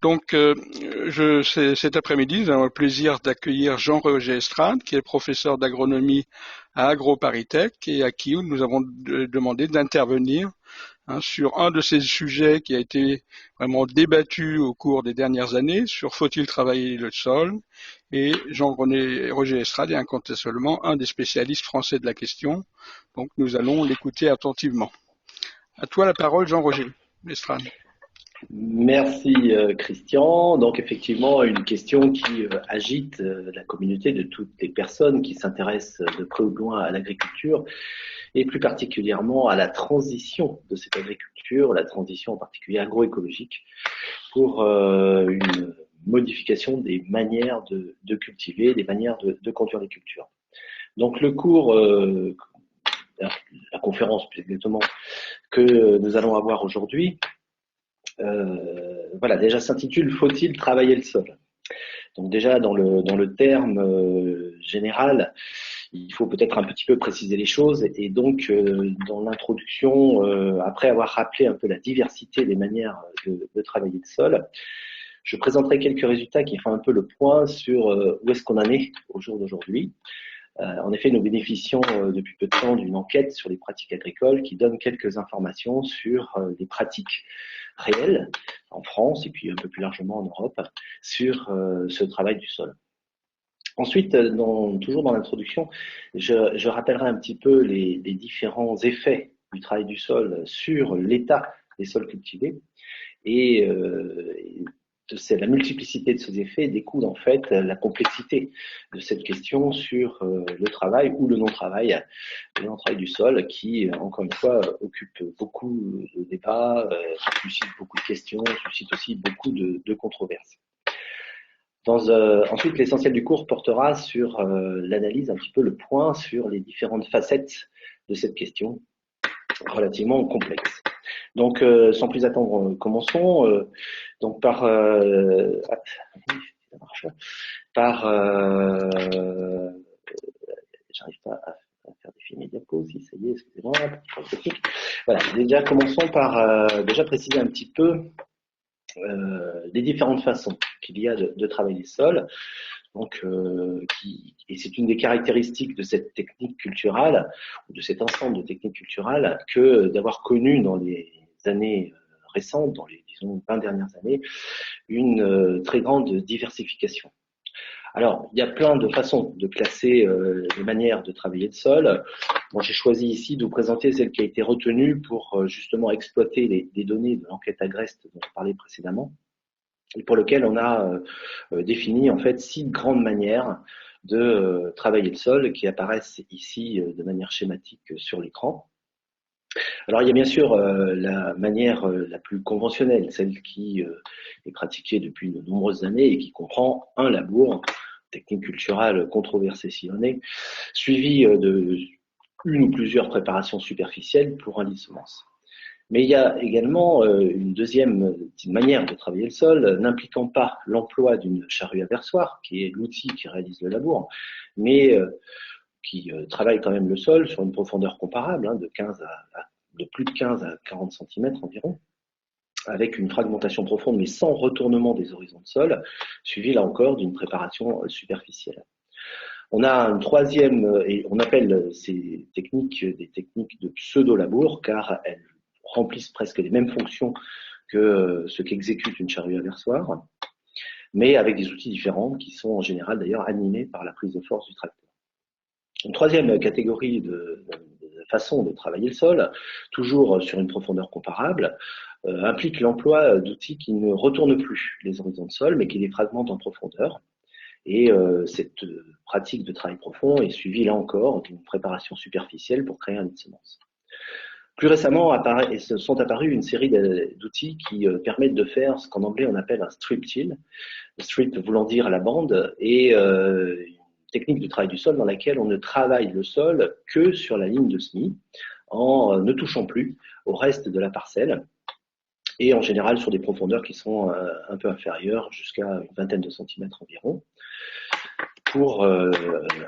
Donc, cet après-midi, nous avons le plaisir d'accueillir Jean-Roger Estrade, qui est professeur d'agronomie à AgroParisTech et à qui nous avons demandé d'intervenir sur un de ces sujets qui a été vraiment débattu au cours des dernières années, sur faut-il travailler le sol. Et Jean-Roger Estrade est incontestablement un des spécialistes français de la question. Donc, nous allons l'écouter attentivement. À toi la parole, Jean-Roger Estrade. Merci Christian. Donc effectivement, une question qui agite la communauté de toutes les personnes qui s'intéressent de près ou de loin à l'agriculture et plus particulièrement à la transition de cette agriculture, la transition en particulier agroécologique pour une modification des manières de cultiver, des manières de conduire les cultures. Donc le cours, la conférence plus exactement, que nous allons avoir aujourd'hui, voilà, déjà s'intitule Faut-il travailler le sol? Donc déjà dans le terme général, il faut peut-être un petit peu préciser les choses et donc dans l'introduction, après avoir rappelé un peu la diversité des manières de travailler le sol, je présenterai quelques résultats qui font un peu le point sur où est-ce qu'on en est au jour d'aujourd'hui. En effet, nous bénéficions depuis peu de temps d'une enquête sur les pratiques agricoles qui donne quelques informations sur les pratiques réelles en France et puis un peu plus largement en Europe sur ce travail du sol. Ensuite, toujours dans l'introduction, je rappellerai un petit peu les différents effets du travail du sol sur l'état des sols cultivés et c'est la multiplicité de ces effets découle en fait la complexité de cette question sur le travail ou le non-travail du sol qui, encore une fois, occupe beaucoup de débats, suscite beaucoup de questions, suscite aussi beaucoup de controverses. Ensuite, l'essentiel du cours portera sur l'analyse, un petit peu le point sur les différentes facettes de cette question relativement complexe. Donc, sans plus attendre, commençons. Donc, j'arrive pas à faire défiler mes diapos, si ça y est, excusez-moi, petit problème technique. Voilà, déjà commençons par déjà préciser un petit peu les différentes façons qu'il y a de travailler le sol. Donc, et c'est une des caractéristiques de cette technique culturelle, ou de cet ensemble de techniques culturelles, que d'avoir connu dans les années récentes, dans les, disons, 20 dernières années, une très grande diversification. Alors, il y a plein de façons de classer les manières de travailler le sol. Moi, j'ai choisi ici de vous présenter celle qui a été retenue pour justement exploiter les données de l'enquête Agreste dont je parlais précédemment, et pour lequel on a défini en fait 6 grandes manières de travailler le sol qui apparaissent ici de manière schématique sur l'écran. Alors il y a bien sûr la manière la plus conventionnelle, celle qui est pratiquée depuis de nombreuses années et qui comprend un labour, technique culturelle controversée s'il en est, suivi de une ou plusieurs préparations superficielles pour un lit de semences. Mais il y a également une deuxième manière de travailler le sol, n'impliquant pas l'emploi d'une charrue aversoire, qui est l'outil qui réalise le labour, mais qui travaille quand même le sol sur une profondeur comparable, de plus de 15 à 40 cm environ, avec une fragmentation profonde, mais sans retournement des horizons de sol, suivi là encore d'une préparation superficielle. On a une troisième, et on appelle ces techniques des techniques de pseudo-labour, car elles remplissent presque les mêmes fonctions que ce qu'exécute une charrue aversoire, mais avec des outils différents qui sont en général d'ailleurs animés par la prise de force du tracteur. Une troisième catégorie de façon de travailler le sol, toujours sur une profondeur comparable, implique l'emploi d'outils qui ne retournent plus les horizons de sol, mais qui les fragmentent en profondeur. Et cette pratique de travail profond est suivie là encore d'une préparation superficielle pour créer un lit de semences. Plus récemment, sont apparus une série d'outils qui permettent de faire ce qu'en anglais on appelle un strip till, strip voulant dire la bande, et une technique de travail du sol dans laquelle on ne travaille le sol que sur la ligne de semis, en ne touchant plus au reste de la parcelle, et en général sur des profondeurs qui sont un peu inférieures, jusqu'à une vingtaine de centimètres environ, pour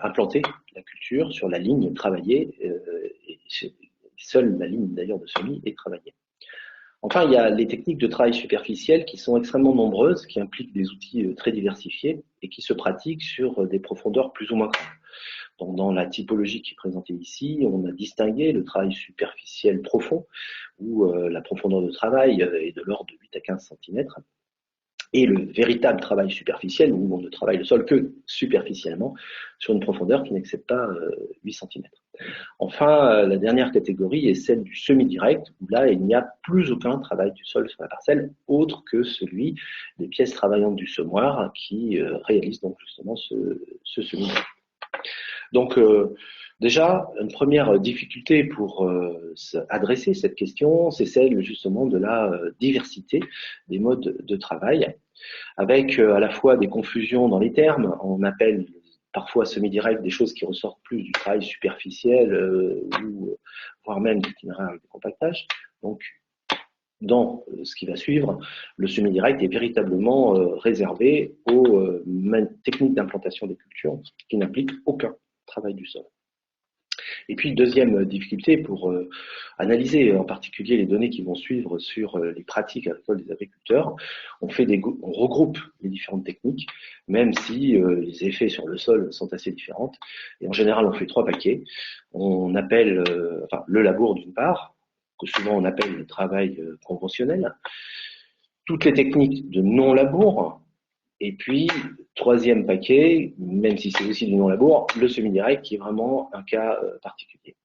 implanter la culture sur la ligne travaillée, et seule la ligne d'ailleurs de semis est travaillée. Enfin, il y a les techniques de travail superficiel qui sont extrêmement nombreuses, qui impliquent des outils très diversifiés et qui se pratiquent sur des profondeurs plus ou moins grandes. Donc, dans la typologie qui est présentée ici, on a distingué le travail superficiel profond, où la profondeur de travail est de l'ordre de 8 à 15 cm, et le véritable travail superficiel, où on ne travaille le sol que superficiellement, sur une profondeur qui n'excède pas 8 cm. Enfin, la dernière catégorie est celle du semi-direct, où là, il n'y a plus aucun travail du sol sur la parcelle, autre que celui des pièces travaillantes du semoir qui réalisent donc justement ce semi-direct. Donc, déjà, une première difficulté pour adresser cette question, c'est celle justement de la diversité des modes de travail, avec à la fois des confusions dans les termes. On appelle parfois semi-direct des choses qui ressortent plus du travail superficiel ou voire même d'itinéraire avec décompactage. Donc, dans ce qui va suivre, le semi-direct est véritablement réservé aux techniques d'implantation des cultures qui n'impliquent aucun travail du sol. Et puis, deuxième difficulté pour analyser en particulier les données qui vont suivre sur les pratiques agricoles des agriculteurs, on regroupe les différentes techniques, même si les effets sur le sol sont assez différents. Et en général, on fait 3 paquets. On appelle le labour d'une part, que souvent on appelle le travail conventionnel, toutes les techniques de non-labour, et puis, 3e paquet, même si c'est aussi du non-labour, le semi-direct qui est vraiment un cas particulier.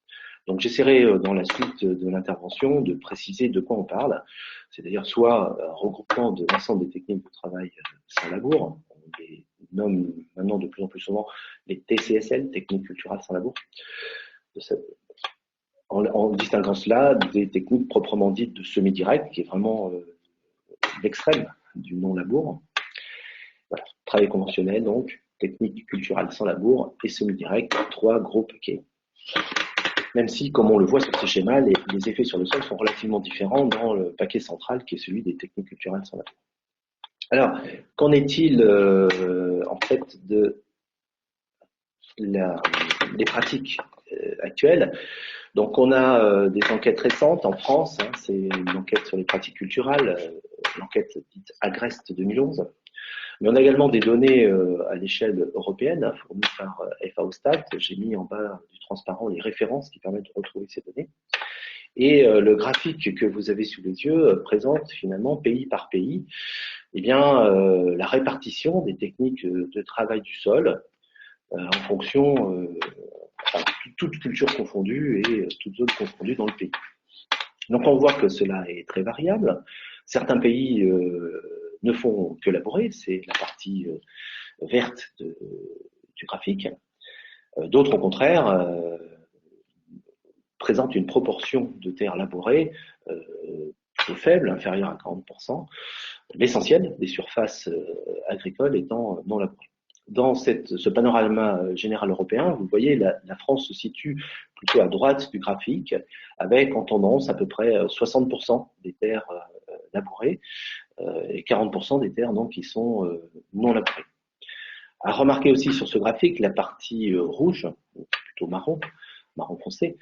Donc j'essaierai dans la suite de l'intervention de préciser de quoi on parle, c'est-à-dire soit un regroupement de l'ensemble des techniques de travail sans labour, on les nomme maintenant de plus en plus souvent les TCSL, techniques culturales sans labour, en distinguant cela des techniques proprement dites de semi-direct, qui est vraiment l'extrême du non-labour. Voilà. Travail conventionnel, donc, technique culturelle sans labour et semi-direct, 3 gros paquets. Même si, comme on le voit sur ces schémas, les effets sur le sol sont relativement différents dans le paquet central qui est celui des techniques culturelles sans labour. Alors, qu'en est-il en fait des pratiques actuelles? Donc, on a des enquêtes récentes en France, c'est une enquête sur les pratiques culturelles, l'enquête dite Agreste 2011. Mais on a également des données à l'échelle européenne fournies par FAO Stat. J'ai mis en bas du transparent les références qui permettent de retrouver ces données. Et le graphique que vous avez sous les yeux présente finalement pays par pays la répartition des techniques de travail du sol en fonction toutes cultures confondues et toutes zones confondues dans le pays. Donc on voit que cela est très variable. Certains pays ne font que labourer, c'est la partie verte du graphique. D'autres, au contraire, présentent une proportion de terres labourées plutôt faible, inférieure à 40%, l'essentiel des surfaces agricoles étant non labourées. Dans ce panorama général européen, vous voyez, la France se situe plutôt à droite du graphique, avec en tendance à peu près 60% des terres labourées et 40% des terres donc, qui sont non labourées. À remarquer aussi sur ce graphique la partie rouge, plutôt marron foncé,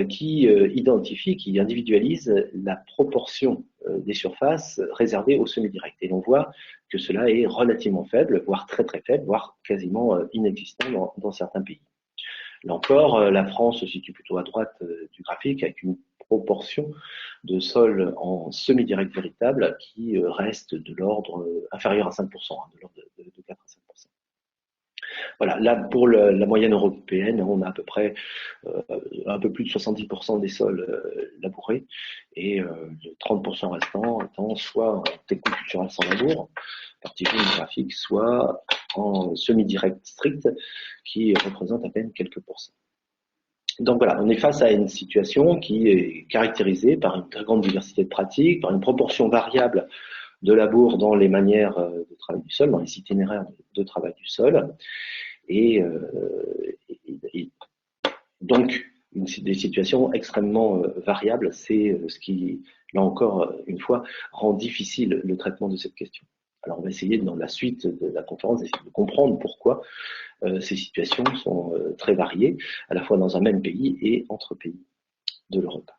qui identifie, qui individualise la proportion des surfaces réservées au semi-direct. Et l'on voit que cela est relativement faible, voire très très faible, voire quasiment inexistant dans certains pays. Là encore, la France se situe plutôt à droite du graphique, avec une proportion de sol en semi-direct véritable qui reste de l'ordre inférieur à 5%, de l'ordre de 4 à 5%. Voilà, là pour la moyenne européenne, on a à peu près un peu plus de 70% des sols labourés et le 30% restant étant soit en technique culturelle sans labour, partie géographique, soit en semi-direct strict qui représente à peine quelques pourcents. Donc voilà, on est face à une situation qui est caractérisée par une très grande diversité de pratiques, par une proportion variable de labour dans les manières de travail du sol, dans les itinéraires de travail du sol, et donc des situations extrêmement variables. C'est ce qui, là encore une fois, rend difficile le traitement de cette question. Alors on va essayer dans la suite de la conférence d'essayer de comprendre pourquoi ces situations sont très variées, à la fois dans un même pays et entre pays de l'Europe.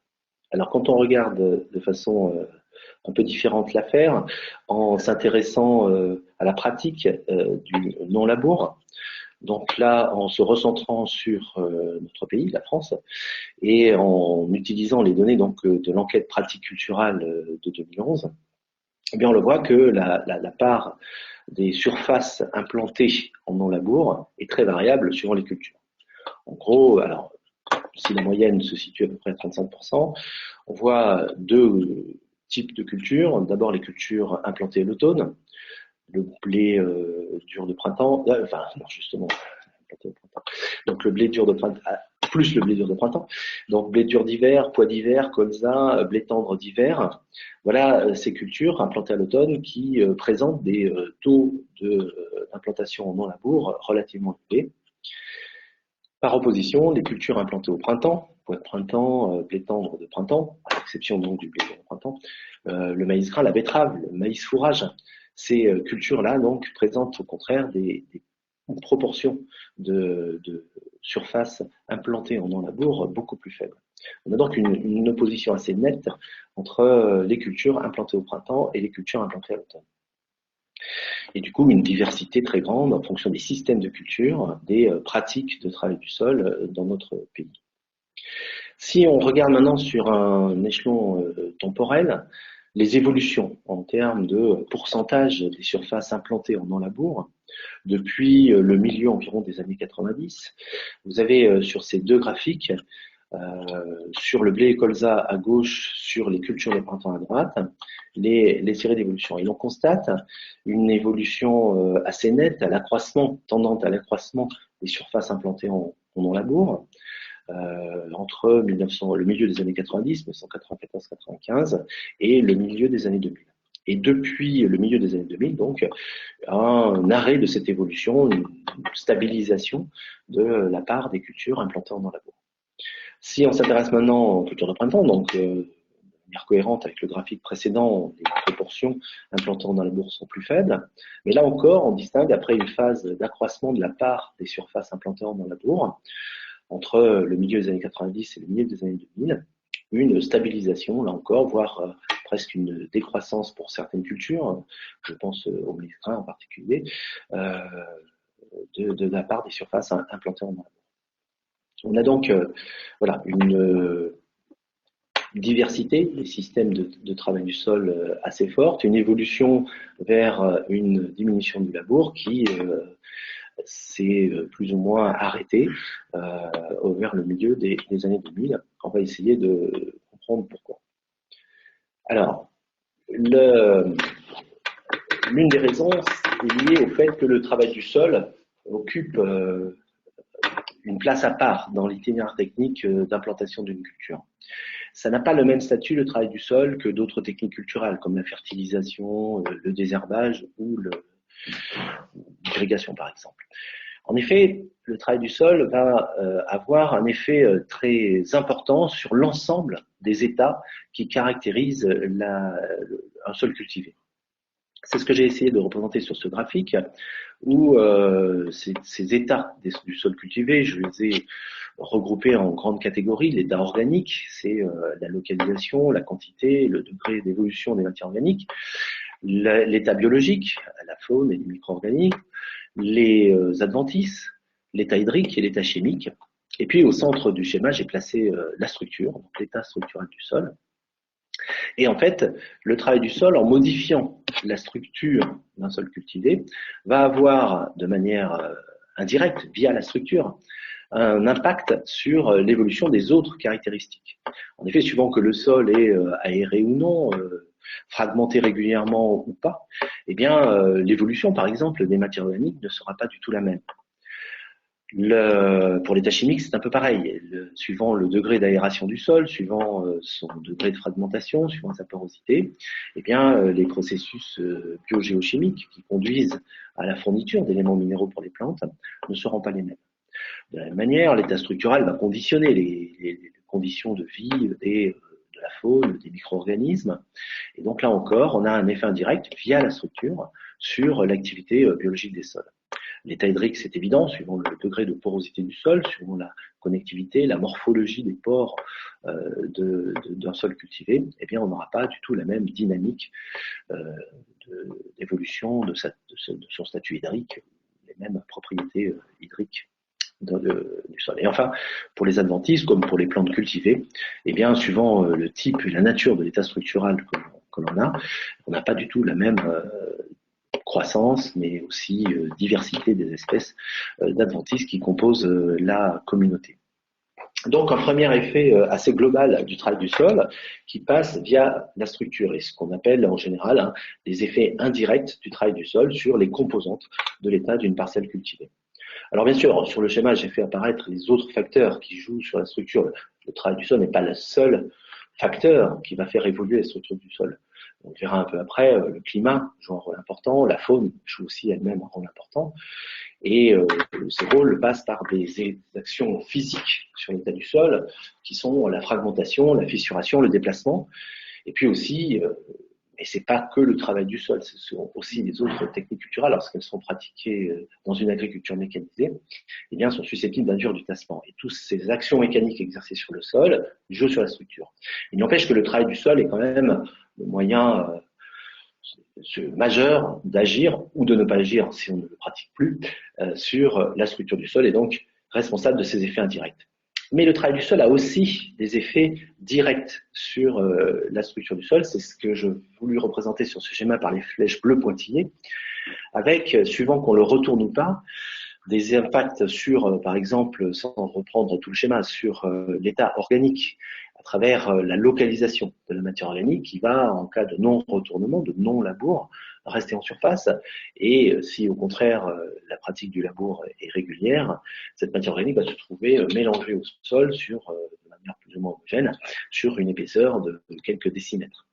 Alors quand on regarde de façon un peu différente l'affaire en s'intéressant à la pratique du non-labour. Donc là, en se recentrant sur notre pays, la France, et en utilisant les données donc de l'enquête pratique culturelle de 2011, eh bien on le voit que la part des surfaces implantées en non-labour est très variable suivant les cultures. En gros, alors si la moyenne se situe à peu près à 35%, on voit deux types de cultures. D'abord les cultures implantées à l'automne, le blé dur de printemps, enfin non justement, implanté au printemps. Donc le blé dur de printemps, plus le blé dur de printemps. Donc blé dur d'hiver, pois d'hiver, colza, blé tendre d'hiver. Voilà ces cultures implantées à l'automne qui présentent des taux d'implantation en non-labour relativement élevés. Par opposition, les cultures implantées au printemps, pois de printemps, blé tendre de printemps, à l'exception donc du blé dur de printemps, le maïs gras, la betterave, le maïs fourrage, ces cultures-là donc présentent au contraire des proportions de surface implantée en non-labour beaucoup plus faibles. On a donc une opposition assez nette entre les cultures implantées au printemps et les cultures implantées à l'automne. Et du coup, une diversité très grande en fonction des systèmes de culture, des pratiques de travail du sol dans notre pays. Si on regarde maintenant sur un échelon temporel, les évolutions en termes de pourcentage des surfaces implantées en non-labour, depuis le milieu environ des années 90, vous avez sur ces deux graphiques, sur le blé et colza à gauche, sur les cultures de printemps à droite, les séries d'évolution. Et on constate une évolution assez nette, à l'accroissement, tendante à l'accroissement des surfaces implantées en non-labour, entre le milieu des années 90, 1994-95, et le milieu des années 2000. Et depuis le milieu des années 2000, donc, un arrêt de cette évolution, une stabilisation de la part des cultures implantées en non-labour. Si on s'intéresse maintenant aux cultures de printemps, donc de manière cohérente avec le graphique précédent, les proportions implantées en non-labour sont plus faibles. Mais là encore, on distingue après une phase d'accroissement de la part des surfaces implantées en non-labour, entre le milieu des années 90 et le milieu des années 2000, une stabilisation, là encore, voire presque une décroissance pour certaines cultures, je pense au maïs gras en particulier, de la part des surfaces implantées en non-labour. On a donc voilà, une diversité des systèmes de travail du sol assez forte, une évolution vers une diminution du labour qui s'est plus ou moins arrêtée vers le milieu des années 2000. On va essayer de comprendre pourquoi. Alors, l'une des raisons est liée au fait que le travail du sol occupe une place à part dans l'itinéraire technique d'implantation d'une culture. Ça n'a pas le même statut, le travail du sol, que d'autres techniques culturelles, comme la fertilisation, le désherbage ou l'irrigation, par exemple. En effet, le travail du sol va avoir un effet très important sur l'ensemble des états qui caractérisent un sol cultivé. C'est ce que j'ai essayé de représenter sur ce graphique, où ces états du sol cultivé, je les ai regroupés en grandes catégories. L'état organique, c'est la localisation, la quantité, le degré d'évolution des matières organiques. L'état biologique, la faune et les micro-organiques. Les adventices, l'état hydrique et l'état chimique. Et puis au centre du schéma, j'ai placé la structure, donc l'état structurel du sol. Et en fait, le travail du sol, en modifiant la structure d'un sol cultivé, va avoir de manière indirecte, via la structure, un impact sur l'évolution des autres caractéristiques. En effet, suivant que le sol est aéré ou non, fragmenté régulièrement ou pas, eh bien, l'évolution, par exemple, des matières organiques ne sera pas du tout la même. Pour l'état chimique, c'est un peu pareil. Suivant le degré d'aération du sol, suivant son degré de fragmentation, suivant sa porosité, eh bien, les processus biogéochimiques qui conduisent à la fourniture d'éléments minéraux pour les plantes ne seront pas les mêmes. De la même manière, l'état structural va conditionner les conditions de vie de la faune, des micro-organismes. Et donc là encore, on a un effet indirect via la structure sur l'activité biologique des sols. L'état hydrique, c'est évident, suivant le degré de porosité du sol, suivant la connectivité, la morphologie des pores d'un sol cultivé, eh bien, on n'aura pas du tout la même dynamique d'évolution de son statut hydrique, les mêmes propriétés hydriques du sol. Et enfin, pour les adventices, comme pour les plantes cultivées, eh bien, suivant le type et la nature de l'état structural que l'on a, on n'a pas du tout la même croissance, mais aussi diversité des espèces d'adventices qui composent la communauté. Donc, un premier effet assez global du travail du sol qui passe via la structure et ce qu'on appelle en général les effets indirects du travail du sol sur les composantes de l'état d'une parcelle cultivée. Alors bien sûr, sur le schéma, j'ai fait apparaître les autres facteurs qui jouent sur la structure. Le travail du sol n'est pas le seul facteur qui va faire évoluer la structure du sol. On verra un peu après, le climat joue un rôle important, la faune joue aussi elle-même un rôle important. Et ces rôles passent par des actions physiques sur l'état du sol, qui sont la fragmentation, la fissuration, le déplacement, et puis aussi, et c'est pas que le travail du sol, ce sont aussi les autres techniques culturelles, lorsqu'elles sont pratiquées dans une agriculture mécanisée, eh bien, sont susceptibles d'induire du tassement. Et toutes ces actions mécaniques exercées sur le sol jouent sur la structure. Il n'empêche que le travail du sol est quand même le moyen majeur d'agir ou de ne pas agir si on ne le pratique plus sur la structure du sol et donc responsable de ces effets indirects. Mais le travail du sol a aussi des effets directs sur la structure du sol. C'est ce que je voulais représenter sur ce schéma par les flèches bleues pointillées, avec, suivant qu'on le retourne ou pas, des impacts sur, par exemple, sans reprendre tout le schéma, sur l'état organique, à travers la localisation de la matière organique qui va, en cas de non-retournement, de non-labour, rester en surface. Et si au contraire la pratique du labour est régulière, cette matière organique va se trouver mélangée au sol de manière plus ou moins homogène sur une épaisseur de quelques décimètres.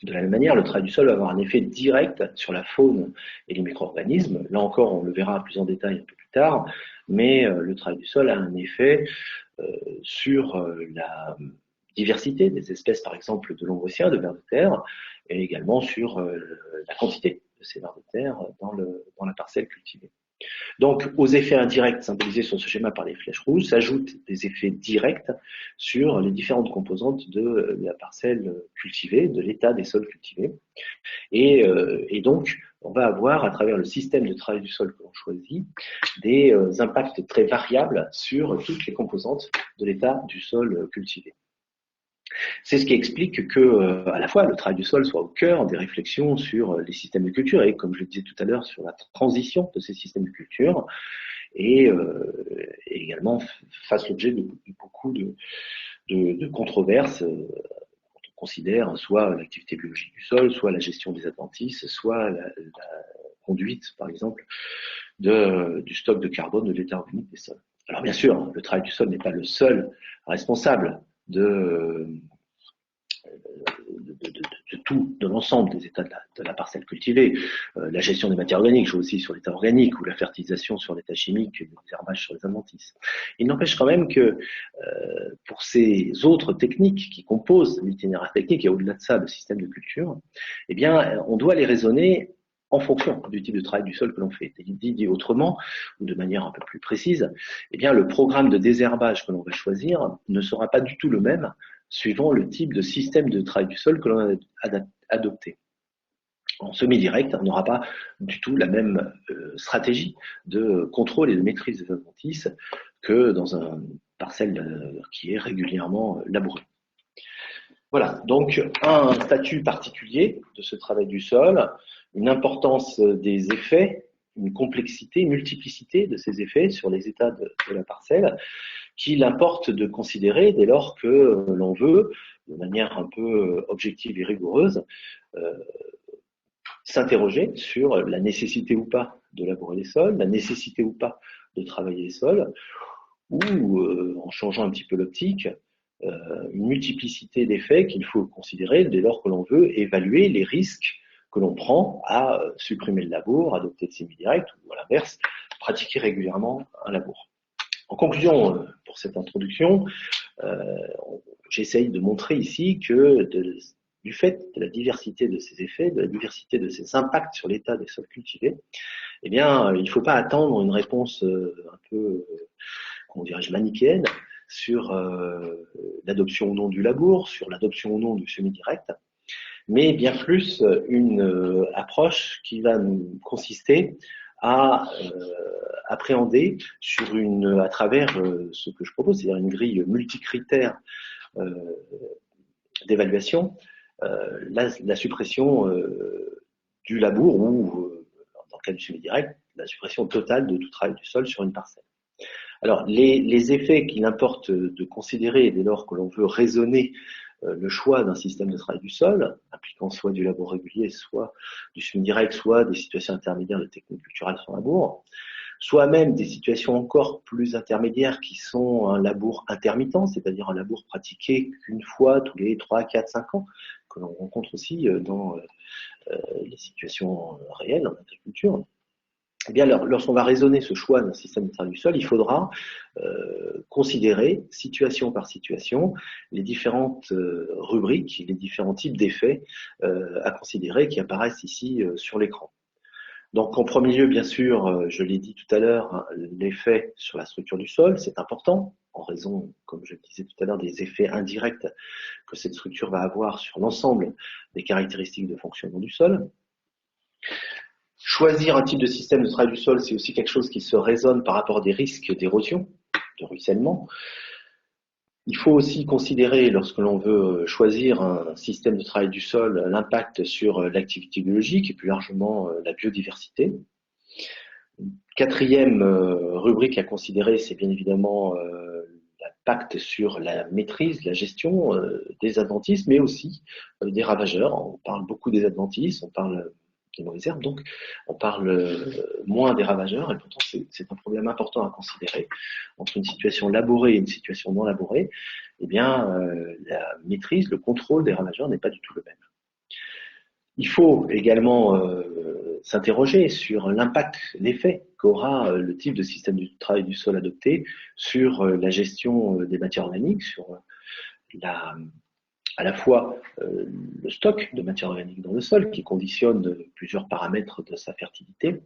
De la même manière, le travail du sol va avoir un effet direct sur la faune et les micro-organismes. Là encore, on le verra plus en détail un peu plus tard, mais le travail du sol a un effet sur la diversité des espèces, par exemple, de lombriciens, de vers de terre, et également sur la quantité de ces vers de terre dans la parcelle cultivée. Donc, aux effets indirects symbolisés sur ce schéma par les flèches rouges s'ajoutent des effets directs sur les différentes composantes de la parcelle cultivée, de l'état des sols cultivés. Et donc, on va avoir, à travers le système de travail du sol que l'on choisit, des impacts très variables sur toutes les composantes de l'état du sol cultivé. C'est ce qui explique que, à la fois, le travail du sol soit au cœur des réflexions sur les systèmes de culture et, comme je le disais tout à l'heure, sur la transition de ces systèmes de culture et également fasse l'objet de beaucoup de controverses quand on considère soit l'activité biologique du sol, soit la gestion des adventices, soit la conduite, par exemple, du stock de carbone de l'état organique des sols. Alors bien sûr, le travail du sol n'est pas le seul responsable de tout, de l'ensemble des états de la parcelle cultivée. La gestion des matières organiques joue aussi sur l'état organique, ou la fertilisation sur l'état chimique, le désherbage sur les adventices. Il n'empêche quand même que pour ces autres techniques qui composent l'itinéraire technique, et au-delà de ça, le système de culture, eh bien, on doit les raisonner en fonction du type de travail du sol que l'on fait. Dit autrement, ou de manière un peu plus précise, eh bien, le programme de désherbage que l'on va choisir ne sera pas du tout le même suivant le type de système de travail du sol que l'on a adopté. En semi-direct, on n'aura pas du tout la même stratégie de contrôle et de maîtrise des adventices que dans un parcelle qui est régulièrement labouré. Voilà, donc un statut particulier de ce travail du sol, une importance des effets, une complexité, une multiplicité de ces effets sur les états de la parcelle, qu'il importe de considérer dès lors que l'on veut, de manière un peu objective et rigoureuse, s'interroger sur la nécessité ou pas de labourer les sols, la nécessité ou pas de travailler les sols, ou en changeant un petit peu l'optique, une multiplicité d'effets qu'il faut considérer dès lors que l'on veut évaluer les risques que l'on prend à supprimer le labour, adopter le semi-direct, ou à l'inverse, pratiquer régulièrement un labour. En conclusion, pour cette introduction, j'essaye de montrer ici que du fait de la diversité de ces effets, de la diversité de ces impacts sur l'état des sols cultivés, eh bien, il ne faut pas attendre une réponse un peu, comment dirais-je, manichéenne sur l'adoption ou non du labour, sur l'adoption ou non du semi-direct, mais bien plus une approche qui va nous consister à appréhender à travers ce que je propose, c'est-à-dire une grille multicritère d'évaluation, la suppression du labour ou, dans le cas du semi-direct, la suppression totale de tout travail du sol sur une parcelle. Alors, les effets qu'il importe de considérer dès lors que l'on veut raisonner le choix d'un système de travail du sol, impliquant soit du labour régulier, soit du semi-direct, soit des situations intermédiaires de techniques culturelles sans labour, soit même des situations encore plus intermédiaires qui sont un labour intermittent, c'est-à-dire un labour pratiqué qu'une fois tous les 3, 4, 5 ans, que l'on rencontre aussi dans les situations réelles en agriculture. Eh bien, lorsqu'on va raisonner ce choix d'un système de travail du sol, il faudra considérer, situation par situation, les différentes rubriques, les différents types d'effets à considérer qui apparaissent ici sur l'écran. Donc, en premier lieu, bien sûr, je l'ai dit tout à l'heure, hein, l'effet sur la structure du sol, c'est important, en raison, comme je le disais tout à l'heure, des effets indirects que cette structure va avoir sur l'ensemble des caractéristiques de fonctionnement du sol. Choisir un type de système de travail du sol, c'est aussi quelque chose qui se raisonne par rapport à des risques d'érosion, de ruissellement. Il faut aussi considérer, lorsque l'on veut choisir un système de travail du sol, l'impact sur l'activité biologique et plus largement la biodiversité. Quatrième rubrique à considérer, c'est bien évidemment l'impact sur la maîtrise, la gestion des adventices, mais aussi des ravageurs. On parle beaucoup des adventices, on parle des mauvaises herbes, donc on parle moins des ravageurs, et pourtant c'est un problème important à considérer. Entre une situation labourée et une situation non labourée, eh bien, la maîtrise, le contrôle des ravageurs n'est pas du tout le même. Il faut également s'interroger sur l'impact, l'effet qu'aura le type de système de travail du sol adopté sur la gestion des matières organiques, sur à la fois le stock de matières organiques dans le sol, qui conditionne plusieurs paramètres de sa fertilité,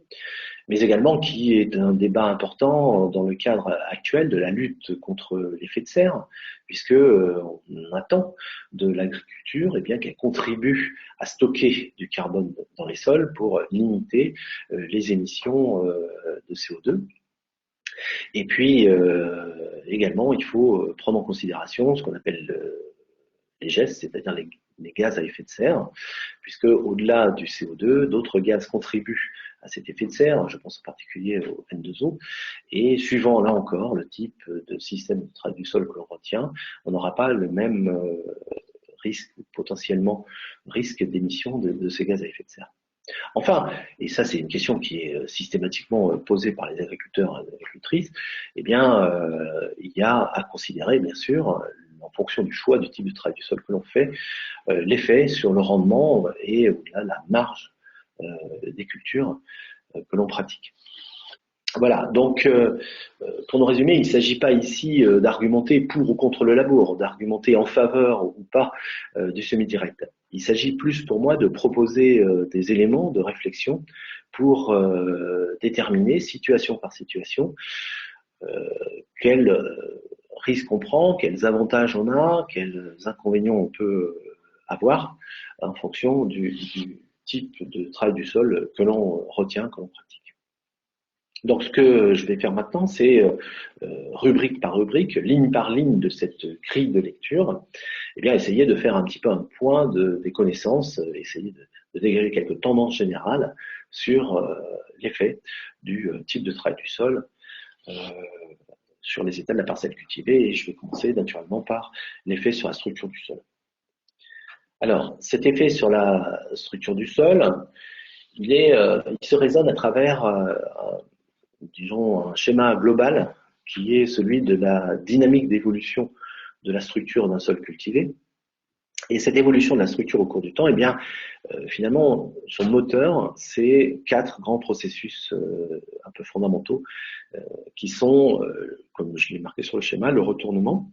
mais également qui est un débat important dans le cadre actuel de la lutte contre l'effet de serre, puisque on attend de l'agriculture eh bien qu'elle contribue à stocker du carbone dans les sols pour limiter les émissions de CO2. Et puis également, il faut prendre en considération ce qu'on appelle les gestes, c'est-à-dire les gaz à effet de serre, puisque au-delà du CO2, d'autres gaz contribuent à cet effet de serre, je pense en particulier au N2O, et suivant là encore le type de système de travail du sol que l'on retient, on n'aura pas le même risque, potentiellement risque d'émission de ces gaz à effet de serre. Enfin, et ça c'est une question qui est systématiquement posée par les agriculteurs et les agricultrices, eh bien, il y a à considérer bien sûr en fonction du choix du type de travail du sol que l'on fait, l'effet sur le rendement et la marge des cultures que l'on pratique. Voilà, donc pour nous résumer, il ne s'agit pas ici d'argumenter pour ou contre le labour, d'argumenter en faveur ou pas du semi-direct. Il s'agit plus pour moi de proposer des éléments de réflexion pour déterminer, situation par situation, quels risques on prend, quels avantages on a, quels inconvénients on peut avoir en fonction du type de travail du sol que l'on retient, que l'on pratique. Donc ce que je vais faire maintenant, c'est rubrique par rubrique, ligne par ligne de cette grille de lecture, eh bien essayer de faire un petit peu un point des connaissances, essayer de dégager quelques tendances générales sur l'effet du type de travail du sol sur les états de la parcelle cultivée, et je vais commencer naturellement par l'effet sur la structure du sol. Alors, cet effet sur la structure du sol, il se raisonne à travers disons, un schéma global qui est celui de la dynamique d'évolution de la structure d'un sol cultivé. Et cette évolution de la structure au cours du temps, eh bien, finalement, son moteur, c'est 4 grands processus un peu fondamentaux qui sont, comme je l'ai marqué sur le schéma, le retournement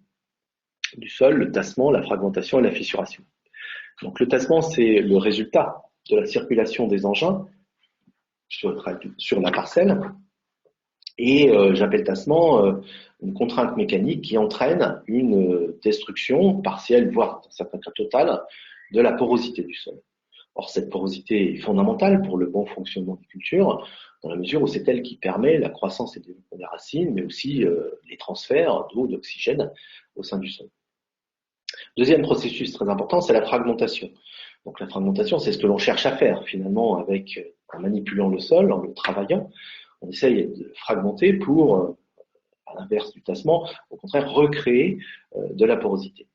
du sol, le tassement, la fragmentation et la fissuration. Donc le tassement, c'est le résultat de la circulation des engins sur la parcelle. Et j'appelle tassement une contrainte mécanique qui entraîne une destruction partielle, voire dans certains cas totale, de la porosité du sol. Or, cette porosité est fondamentale pour le bon fonctionnement des cultures, dans la mesure où c'est elle qui permet la croissance et le développement des racines, mais aussi les transferts d'eau, d'oxygène au sein du sol. Deuxième processus très important, c'est la fragmentation. Donc la fragmentation, c'est ce que l'on cherche à faire finalement en manipulant le sol, en le travaillant. On essaye de fragmenter pour, à l'inverse du tassement, au contraire, recréer de la porosité.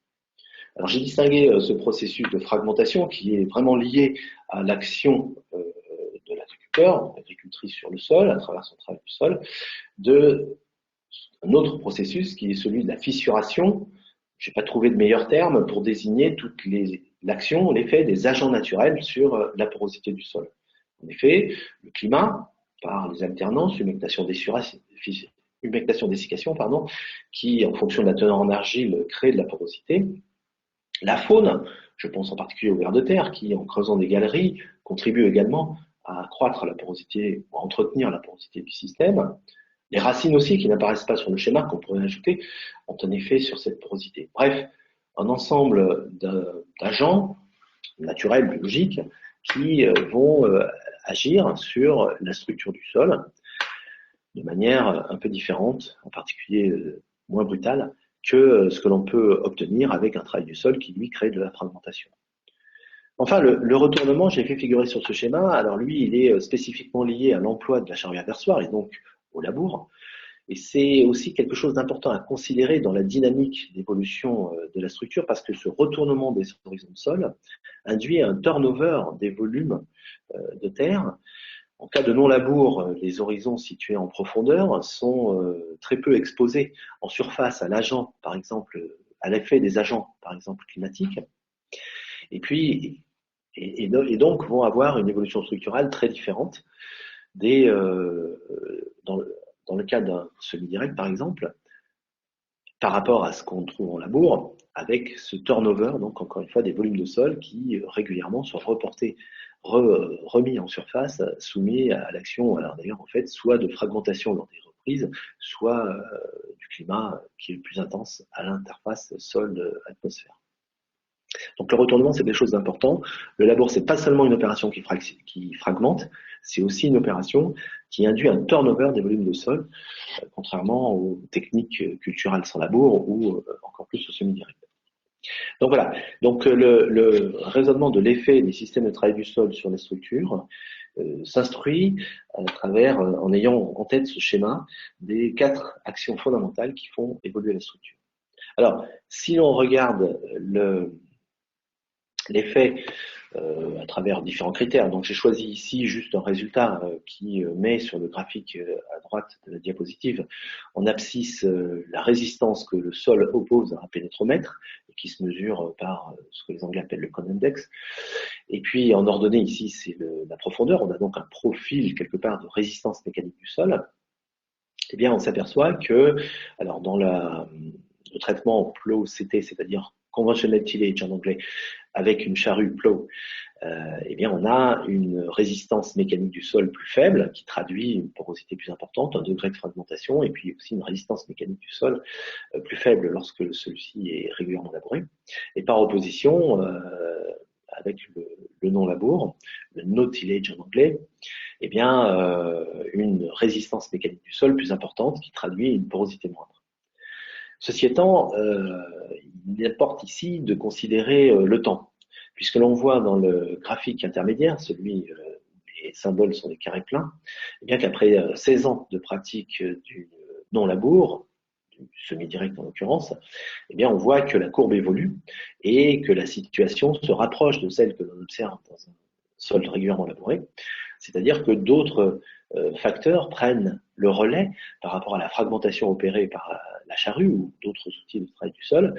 Alors j'ai distingué ce processus de fragmentation qui est vraiment lié à l'action de l'agriculteur, de l'agricultrice sur le sol, à travers son travail du sol, d'un autre processus qui est celui de la fissuration. Je n'ai pas trouvé de meilleur terme pour désigner toute l'action, l'effet des agents naturels sur la porosité du sol. En effet, le climat, par les alternances, humectation, dessiccation, qui, en fonction de la teneur en argile, crée de la porosité. La faune, je pense en particulier aux vers de terre, qui, en creusant des galeries, contribue également à accroître la porosité, ou à entretenir la porosité du système. Les racines aussi, qui n'apparaissent pas sur le schéma, qu'on pourrait ajouter, ont un effet sur cette porosité. Bref, un ensemble d'agents naturels, biologiques, qui vont agir sur la structure du sol de manière un peu différente, en particulier moins brutale, que ce que l'on peut obtenir avec un travail du sol qui, lui, crée de la fragmentation. Enfin, le retournement, j'ai fait figurer sur ce schéma, alors lui, il est spécifiquement lié à l'emploi de la charrue aperçoir et donc au labour. Et c'est aussi quelque chose d'important à considérer dans la dynamique d'évolution de la structure parce que ce retournement des horizons de sol induit un turnover des volumes de terre. En cas de non-labour, les horizons situés en profondeur sont très peu exposés en surface à l'agent, par exemple, à l'effet des agents, par exemple, climatiques. Et puis, et donc vont avoir une évolution structurelle très différente dans le cas d'un semi-direct, par exemple, par rapport à ce qu'on trouve en labour, avec ce turnover, donc encore une fois, des volumes de sol qui régulièrement sont reportés, remis en surface, soumis à l'action, alors d'ailleurs, en fait, soit de fragmentation lors des reprises, soit du climat qui est le plus intense à l'interface sol-atmosphère. Donc le retournement, c'est des choses d'important. Le labour, c'est pas seulement une opération qui fragmente, c'est aussi une opération qui induit un turnover des volumes de sol, contrairement aux techniques culturales sans labour ou encore plus au semi-direct. Donc voilà. Donc le raisonnement de l'effet des systèmes de travail du sol sur les structures s'instruit à travers, en ayant en tête ce schéma des 4 actions fondamentales qui font évoluer la structure. Alors, si l'on regarde l'effet à travers différents critères. Donc j'ai choisi ici juste un résultat qui met sur le graphique à droite de la diapositive en abscisse la résistance que le sol oppose à un pénétromètre et qui se mesure par ce que les Anglais appellent le Cone Index. Et puis en ordonnée ici c'est la profondeur. On a donc un profil quelque part de résistance mécanique du sol. Eh bien on s'aperçoit que alors dans le traitement plow-CT, c'est-à-dire conventional tillage en anglais, avec une charrue plow, eh bien on a une résistance mécanique du sol plus faible qui traduit une porosité plus importante, un degré de fragmentation et puis aussi une résistance mécanique du sol plus faible lorsque celui-ci est régulièrement labouré. Et par opposition, avec le non-labour, le no tillage en anglais, eh bien une résistance mécanique du sol plus importante qui traduit une porosité moindre. Ceci étant, il importe ici de considérer le temps, puisque l'on voit dans le graphique intermédiaire, celui où les symboles sont des carrés pleins, eh bien qu'après 16 ans de pratique du non-labour, du semi-direct en l'occurrence, eh bien on voit que la courbe évolue et que la situation se rapproche de celle que l'on observe dans un sol régulièrement labouré, c'est-à-dire que d'autres facteurs prennent le relais par rapport à la fragmentation opérée par la charrue ou d'autres outils de travail du sol,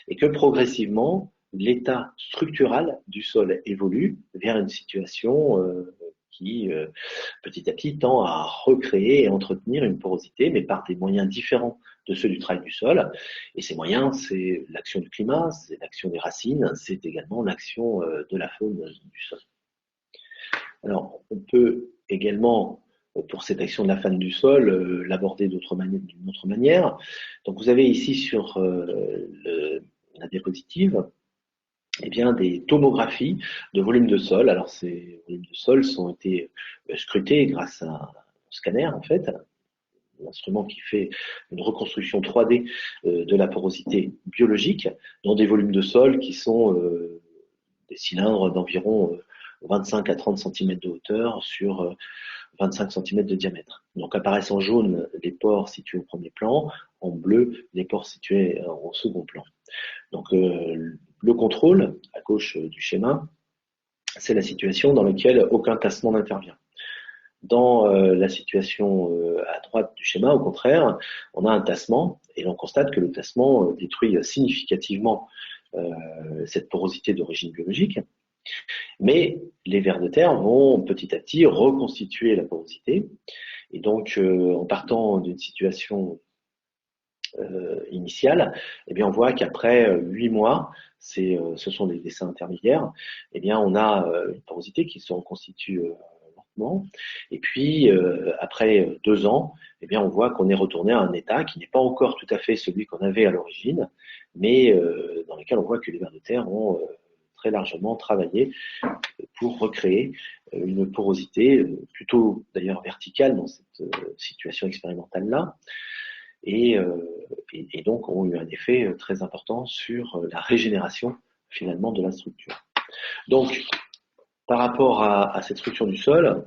et que progressivement, l'état structural du sol évolue vers une situation qui, petit à petit, tend à recréer et entretenir une porosité, mais par des moyens différents de ceux du travail du sol. Et ces moyens, c'est l'action du climat, c'est l'action des racines, c'est également l'action de la faune du sol. Alors, on peut également, pour cette action de la fan du sol, l'aborder d'une autre manière. Donc, vous avez ici sur la diapositive, eh bien, des tomographies de volume de sol. Alors, ces volumes de sol ont été scrutés grâce à un scanner, en fait, un instrument qui fait une reconstruction 3D de la porosité biologique dans des volumes de sol qui sont des cylindres d'environ 25 à 30 cm de hauteur sur 25 cm de diamètre. Donc apparaissent en jaune les pores situés au premier plan, en bleu les pores situés au second plan. Donc le contrôle, à gauche du schéma, c'est la situation dans laquelle aucun tassement n'intervient. Dans la situation à droite du schéma, au contraire, on a un tassement et l'on constate que le tassement détruit significativement cette porosité d'origine biologique. Mais les vers de terre vont petit à petit reconstituer la porosité. Et donc, en partant d'une situation initiale, eh bien, on voit qu'après 8 mois, ce sont des dessins intermédiaires, eh bien, on a une porosité qui se reconstitue lentement. Et puis, après 2 ans, eh bien, on voit qu'on est retourné à un état qui n'est pas encore tout à fait celui qu'on avait à l'origine, mais dans lequel on voit que les vers de terre ont très largement travaillé pour recréer une porosité plutôt d'ailleurs verticale dans cette situation expérimentale-là, et donc ont eu un effet très important sur la régénération finalement de la structure. Donc, par rapport à cette structure du sol,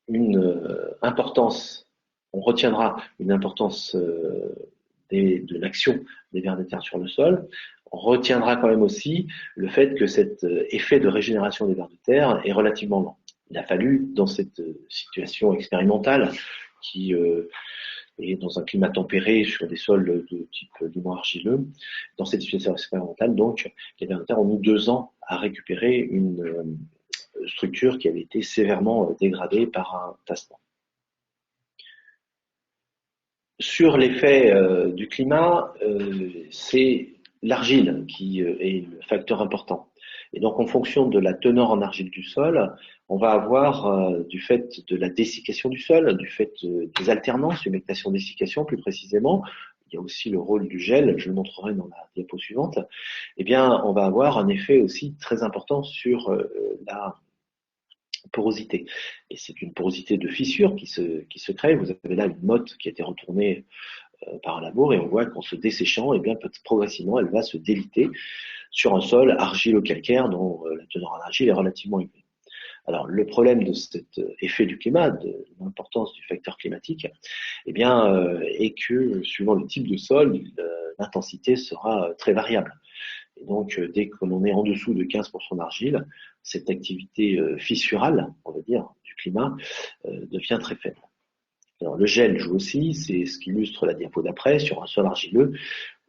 une importance, on retiendra une importance de l'action des vers de terre sur le sol. On retiendra quand même aussi le fait que cet effet de régénération des vers de terre est relativement lent. Il a fallu, dans cette situation expérimentale, qui est dans un climat tempéré sur des sols de type limo-argileux, dans cette situation expérimentale, donc, les vers de terre ont mis 2 ans à récupérer une structure qui avait été sévèrement dégradée par un tassement. Sur l'effet du climat, c'est l'argile qui est le facteur important. Et donc, en fonction de la teneur en argile du sol, on va avoir, du fait de la dessiccation du sol, du fait des alternances, humectation-dessiccation plus précisément, il y a aussi le rôle du gel, je le montrerai dans la diapo suivante, eh bien, on va avoir un effet aussi très important sur la porosité. Et c'est une porosité de fissure qui se crée. Vous avez là une motte qui a été retournée par un labour et on voit qu'en se desséchant, eh bien, progressivement, elle va se déliter sur un sol argilo-calcaire dont la teneur en argile est relativement élevée. Alors, le problème de cet effet du climat, de l'importance du facteur climatique, eh bien, est que suivant le type de sol, l'intensité sera très variable. Et donc, dès que l'on est en dessous de 15% d'argile, cette activité fissurale, on va dire, du climat, devient très faible. Alors, le gel joue aussi, c'est ce qu'illustre la diapo d'après, sur un sol argileux,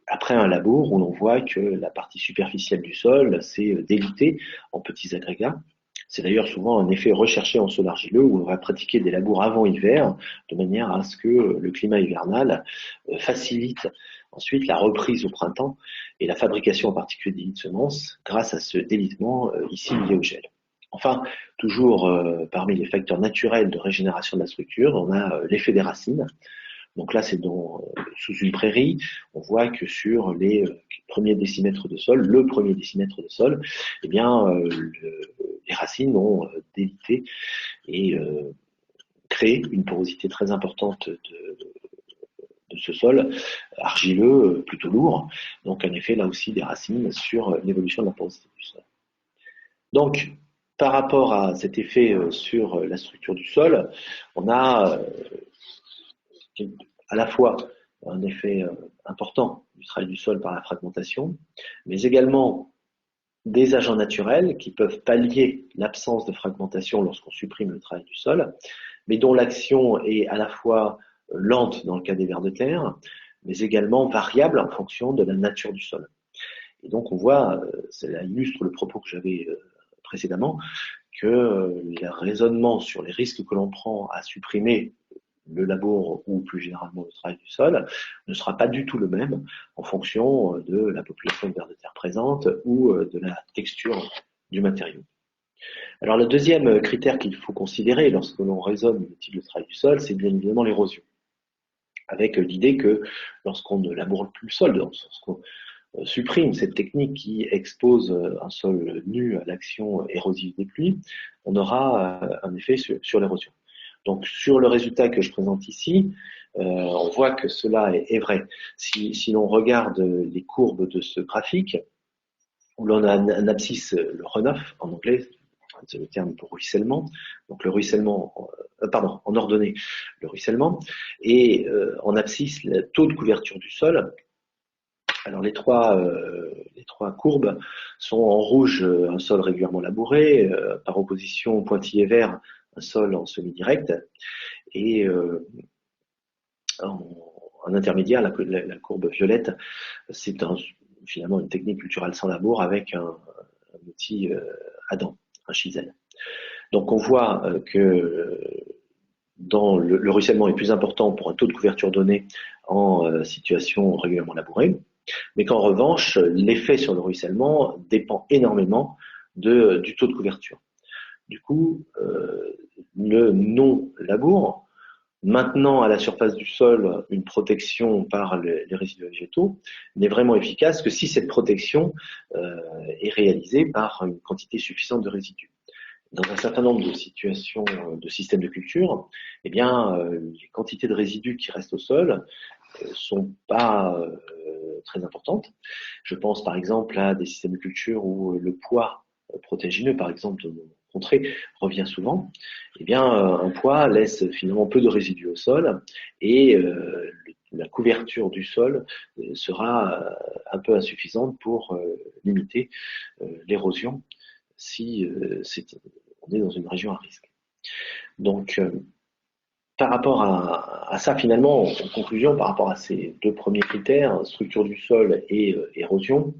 après un labour où l'on voit que la partie superficielle du sol s'est délitée en petits agrégats. C'est d'ailleurs souvent un effet recherché en sol argileux où on va pratiquer des labours avant hiver de manière à ce que le climat hivernal facilite ensuite la reprise au printemps et la fabrication en particulier des nids de semences grâce à ce délitement ici lié au gel. Enfin, toujours parmi les facteurs naturels de régénération de la structure, on a l'effet des racines. Donc là, c'est sous une prairie. On voit que sur les premiers décimètres de sol, le premier décimètre de sol, eh bien, les racines ont délité et créé une porosité très importante de ce sol argileux, plutôt lourd. Donc, un effet là aussi des racines sur l'évolution de la porosité du sol. Donc, par rapport à cet effet sur la structure du sol, on a à la fois un effet important du travail du sol par la fragmentation, mais également des agents naturels qui peuvent pallier l'absence de fragmentation lorsqu'on supprime le travail du sol, mais dont l'action est à la fois lente dans le cas des vers de terre, mais également variable en fonction de la nature du sol. Et donc on voit, cela illustre le propos que j'avais précédemment, que le raisonnement sur les risques que l'on prend à supprimer le labour ou plus généralement le travail du sol ne sera pas du tout le même en fonction de la population de vers de terre présente ou de la texture du matériau. Alors le deuxième critère qu'il faut considérer lorsque l'on raisonne le type de travail du sol, c'est bien évidemment l'érosion. Avec l'idée que lorsqu'on ne laboure plus le sol, lorsqu'on supprime cette technique qui expose un sol nu à l'action érosive des pluies, on aura un effet sur l'érosion. Donc sur le résultat que je présente ici, on voit que cela est vrai. Si l'on regarde les courbes de ce graphique, où l'on a un abscisse, le runoff en anglais, c'est le terme pour ruissellement, donc le ruissellement, en ordonnée, le ruissellement, et en abscisse, le taux de couverture du sol. Alors les trois courbes sont en rouge, un sol régulièrement labouré, par opposition pointillé vert, un sol en semi-direct, et en intermédiaire, la courbe violette, c'est finalement une technique culturelle sans labour avec un outil à dents, un chisel. Donc on voit que dans le ruissellement est plus important pour un taux de couverture donné en situation régulièrement labourée, mais qu'en revanche, l'effet sur le ruissellement dépend énormément du taux de couverture. Du coup, le non-labour, maintenant à la surface du sol une protection par les résidus végétaux, n'est vraiment efficace que si cette protection est réalisée par une quantité suffisante de résidus. Dans un certain nombre de situations de systèmes de culture, eh bien, les quantités de résidus qui restent au sol sont pas très importantes. Je pense par exemple à des systèmes de culture où le poids protéagineux, par exemple, de nos contrées, revient souvent. Eh bien, un poids laisse finalement peu de résidus au sol et la couverture du sol sera un peu insuffisante pour limiter l'érosion si on est dans une région à risque. Donc, par rapport à ça, finalement, en conclusion, par rapport à ces deux premiers critères, structure du sol et érosion,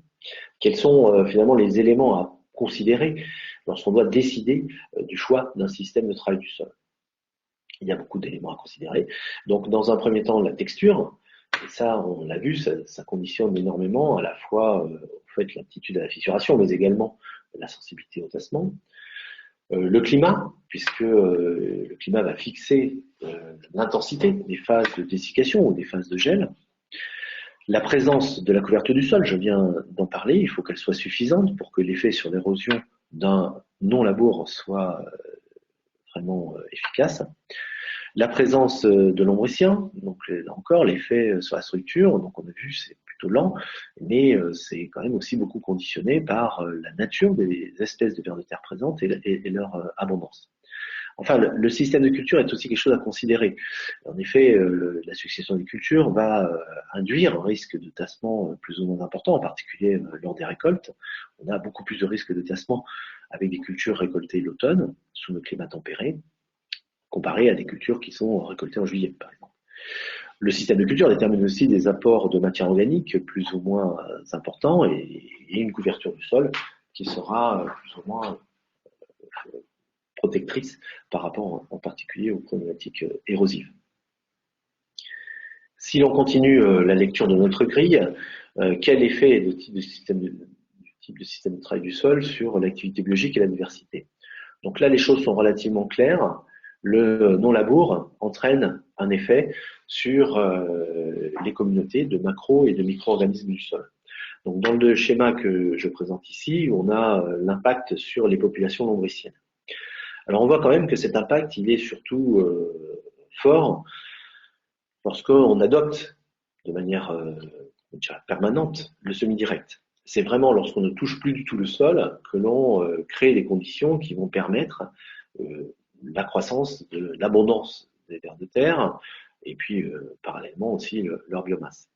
quels sont finalement les éléments à considérer lorsqu'on doit décider du choix d'un système de travail du sol? Il y a beaucoup d'éléments à considérer. Donc, dans un premier temps, la texture. Et ça, on l'a vu, ça conditionne énormément à la fois l'aptitude à la fissuration, mais également la sensibilité au tassement. Le climat, puisque le climat va fixer l'intensité des phases de dessiccation ou des phases de gel. La présence de la couverture du sol, je viens d'en parler, il faut qu'elle soit suffisante pour que l'effet sur l'érosion d'un non-labour soit vraiment efficace. La présence de l'ombricien, donc là encore l'effet sur la structure, donc on a vu c'est plutôt lent, mais c'est quand même aussi beaucoup conditionné par la nature des espèces de vers de terre présentes et leur abondance. Enfin, le système de culture est aussi quelque chose à considérer. En effet, la succession des cultures va induire un risque de tassement plus ou moins important, en particulier lors des récoltes. On a beaucoup plus de risques de tassement avec des cultures récoltées l'automne, sous le climat tempéré, comparé à des cultures qui sont récoltées en juillet, par exemple. Le système de culture détermine aussi des apports de matière organique plus ou moins importants et une couverture du sol qui sera plus ou moins protectrice par rapport en particulier aux problématiques érosives. Si l'on continue la lecture de notre grille, quel effet est le type de système de travail du sol sur l'activité biologique et la diversité? Donc là, les choses sont relativement claires. Le non-labour entraîne un effet sur les communautés de macro et de micro-organismes du sol. Donc dans le schéma que je présente ici, on a l'impact sur les populations lombriciennes. Alors on voit quand même que cet impact, il est surtout fort lorsqu'on adopte de manière permanente le semi-direct. C'est vraiment lorsqu'on ne touche plus du tout le sol que l'on crée les conditions qui vont permettre la croissance de l'abondance des vers de terre et puis parallèlement aussi leur biomasse.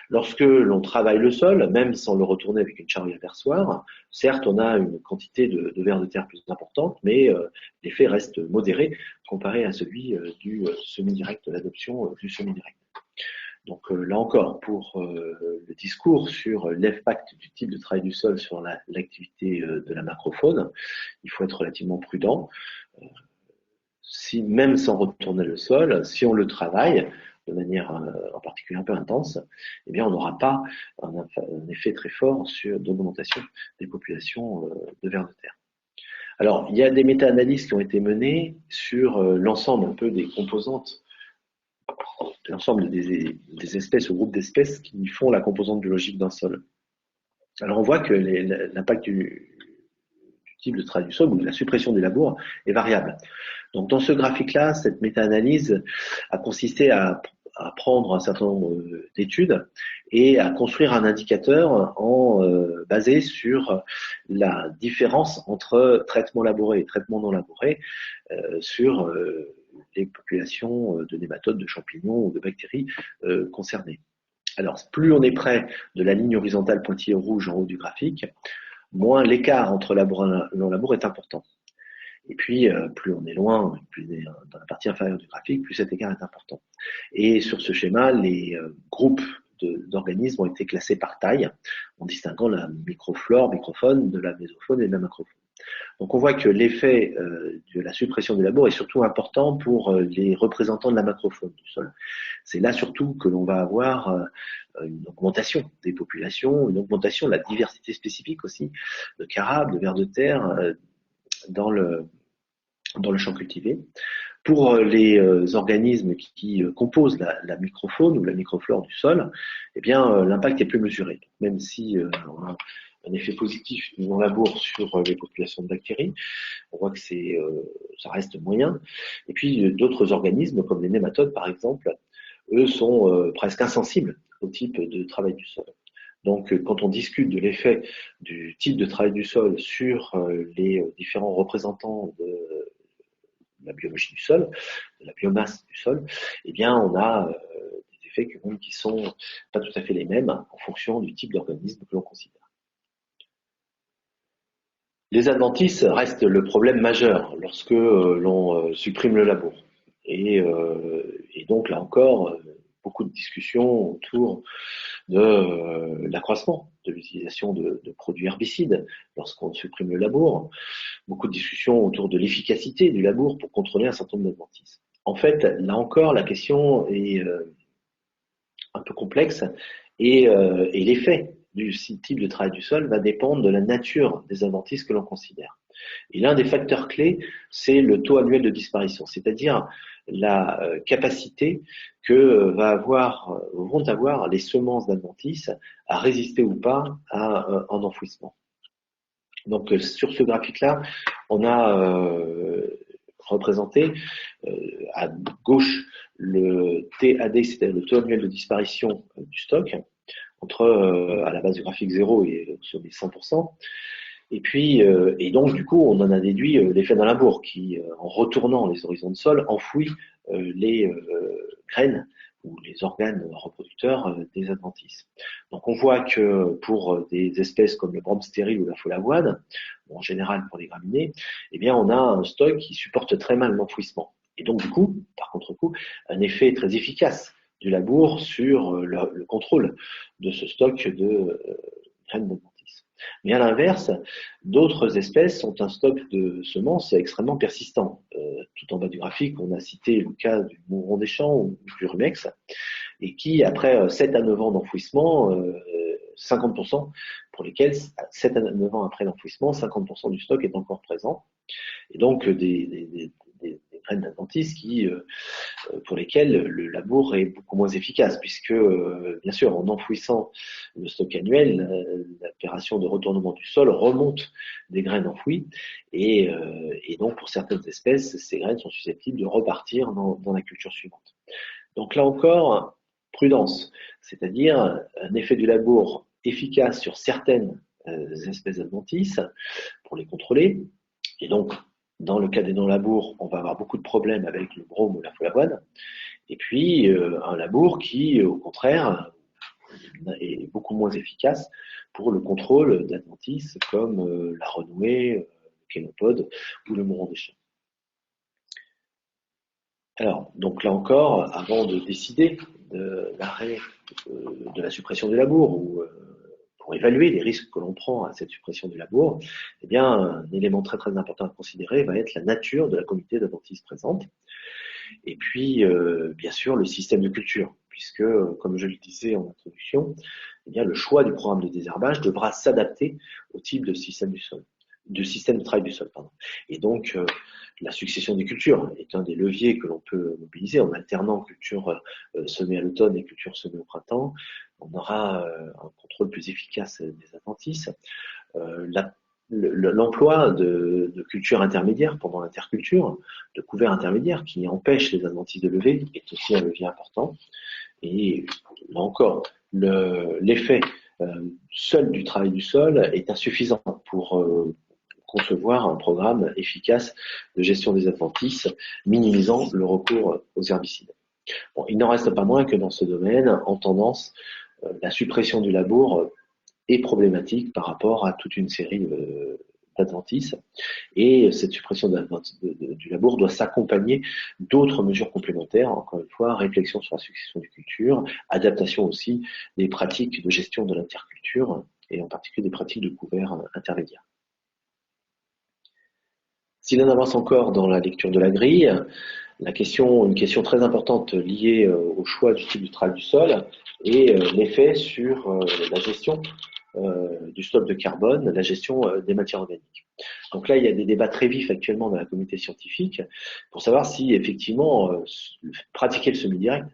Lorsque l'on travaille le sol, même sans le retourner avec une charrue à perçoir, certes on a une quantité de vers de terre plus importante, mais l'effet reste modéré comparé à celui du semi-direct, l'adoption du semi-direct. Donc là encore, pour le discours sur l'impact du type de travail du sol sur l'activité de la macrofaune, il faut être relativement prudent. Même sans retourner le sol, si on le travaille de manière en particulier un peu intense, eh bien on n'aura pas un effet très fort sur l'augmentation des populations de vers de terre. Alors, il y a des méta-analyses qui ont été menées sur l'ensemble un peu des composantes, l'ensemble des espèces ou groupes d'espèces qui font la composante biologique d'un sol. Alors, on voit que l'impact du type de travail du sol ou de la suppression des labours est variable. Donc, dans ce graphique-là, cette méta-analyse a consisté à prendre un certain nombre d'études et à construire un indicateur basé sur la différence entre traitement labouré et traitement non labouré sur les populations de nématodes, de champignons ou de bactéries concernées. Alors, plus on est près de la ligne horizontale pointillée rouge en haut du graphique, moins l'écart entre labour et non labour est important. Et puis, plus on est loin, plus on est dans la partie inférieure du graphique, plus cet écart est important. Et sur ce schéma, les groupes d'organismes ont été classés par taille, en distinguant la microflore, microfaune, de la mésofaune et de la macrofaune. Donc on voit que l'effet de la suppression du labour est surtout important pour les représentants de la macrofaune du sol. C'est là surtout que l'on va avoir une augmentation des populations, une augmentation de la diversité spécifique aussi, de carabes, de vers de terre, dans le champ cultivé. Pour les organismes qui composent la microfaune ou la microflore du sol, eh bien, l'impact est plus mesuré. Même si on a un effet positif du non-labour sur les populations de bactéries, on voit que ça reste moyen. Et puis, d'autres organismes, comme les nématodes par exemple, eux sont presque insensibles au type de travail du sol. Donc, quand on discute de l'effet du type de travail du sol sur les différents représentants de la biologie du sol, de la biomasse du sol, eh bien, on a des effets qui sont pas tout à fait les mêmes en fonction du type d'organisme que l'on considère. Les adventices restent le problème majeur lorsque l'on supprime le labour. Et donc, là encore, beaucoup de discussions autour de l'accroissement de l'utilisation de produits herbicides lorsqu'on supprime le labour. Beaucoup de discussions autour de l'efficacité du labour pour contrôler un certain nombre d'adventices. En fait, là encore, la question est un peu complexe et l'effet du type de travail du sol va dépendre de la nature des adventices que l'on considère. Et l'un des facteurs clés, c'est le taux annuel de disparition, c'est-à-dire la capacité que vont avoir les semences d'adventices à résister ou pas à un enfouissement. Donc sur ce graphique-là, on a représenté à gauche le TAD, c'est-à-dire le taux annuel de disparition du stock, à la base du graphique 0 et au sommet 100%. Et puis, et donc du coup, on en a déduit l'effet d'un labour qui, en retournant les horizons de sol, enfouit les graines ou les organes reproducteurs des adventices. Donc on voit que pour des espèces comme le brome-stérile ou la follavoine, en général pour les graminées, eh bien on a un stock qui supporte très mal l'enfouissement. Et donc du coup, par contre-coup, un effet très efficace du labour sur le contrôle de ce stock de graines d'adventices. Mais à l'inverse, d'autres espèces ont un stock de semences extrêmement persistant. Tout en bas du graphique, on a cité le cas du mouron des champs ou du rumex, et qui, après 7 à 9 ans d'enfouissement, 50% pour lesquels, 7 à 9 ans après l'enfouissement, 50% du stock est encore présent. Et donc, des graines d'adventices pour lesquelles le labour est beaucoup moins efficace, puisque, bien sûr, en enfouissant le stock annuel, l'opération de retournement du sol remonte des graines enfouies, et donc, pour certaines espèces, ces graines sont susceptibles de repartir dans la culture suivante. Donc là encore, prudence, c'est-à-dire un effet du labour efficace sur certaines espèces adventices pour les contrôler, et donc, dans le cas des non-labours, on va avoir beaucoup de problèmes avec le brome ou la follavoine. Et puis, un labour qui, au contraire, est beaucoup moins efficace pour le contrôle d'adventices comme la renouée, le kénopode ou le mouron des champs. Alors, donc là encore, avant de décider de l'arrêt de la suppression du labour ou pour évaluer les risques que l'on prend à cette suppression du labour, eh bien, un élément très très important à considérer va être la nature de la communauté d'adventices présente. Et puis, bien sûr, le système de culture, puisque, comme je le disais en introduction, eh bien, le choix du programme de désherbage devra s'adapter au type de système du sol. du système de travail du sol. Pardon. Et donc, la succession des cultures est un des leviers que l'on peut mobiliser en alternant culture semée à l'automne et culture semée au printemps. On aura un contrôle plus efficace des adventices. L'emploi de cultures intermédiaires pendant l'interculture, de couverts intermédiaires qui empêchent les adventices de lever, est aussi un levier important. Et là encore, l'effet seul du travail du sol est insuffisant pour concevoir un programme efficace de gestion des adventices, minimisant le recours aux herbicides. Bon, il n'en reste pas moins que dans ce domaine, en tendance, la suppression du labour est problématique par rapport à toute une série d'adventices. Et cette suppression du labour doit s'accompagner d'autres mesures complémentaires, encore une fois, réflexion sur la succession des cultures, adaptation aussi des pratiques de gestion de l'interculture, et en particulier des pratiques de couverts intermédiaires. Si l'on avance encore dans la lecture de la grille, une question très importante liée au choix du type de travail du sol et l'effet sur la gestion du stock de carbone, la gestion des matières organiques. Donc là, il y a des débats très vifs actuellement dans la communauté scientifique pour savoir si effectivement pratiquer le semi-direct,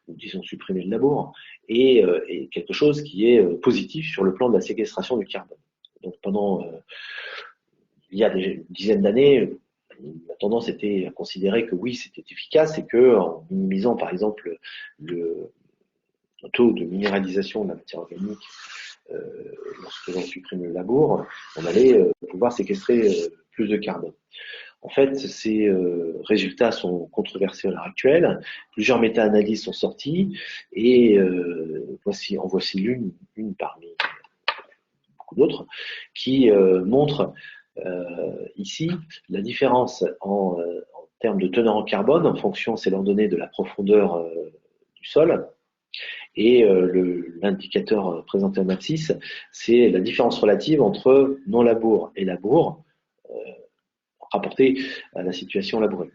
ou disons supprimer le labour, est quelque chose qui est positif sur le plan de la séquestration du carbone. Donc pendant il y a des dizaines d'années, la tendance était à considérer que oui, c'était efficace et que en minimisant par exemple le taux de minéralisation de la matière organique lorsque l'on supprime le labour, on allait pouvoir séquestrer plus de carbone. En fait, ces résultats sont controversés à l'heure actuelle. Plusieurs méta-analyses sont sorties et en voici une parmi beaucoup d'autres, qui montre ici la différence en termes de teneur en carbone en fonction, c'est leur donné de la profondeur du sol. Et l'indicateur présenté en abscisse, c'est la différence relative entre non-labour et labour rapporté à la situation labourée.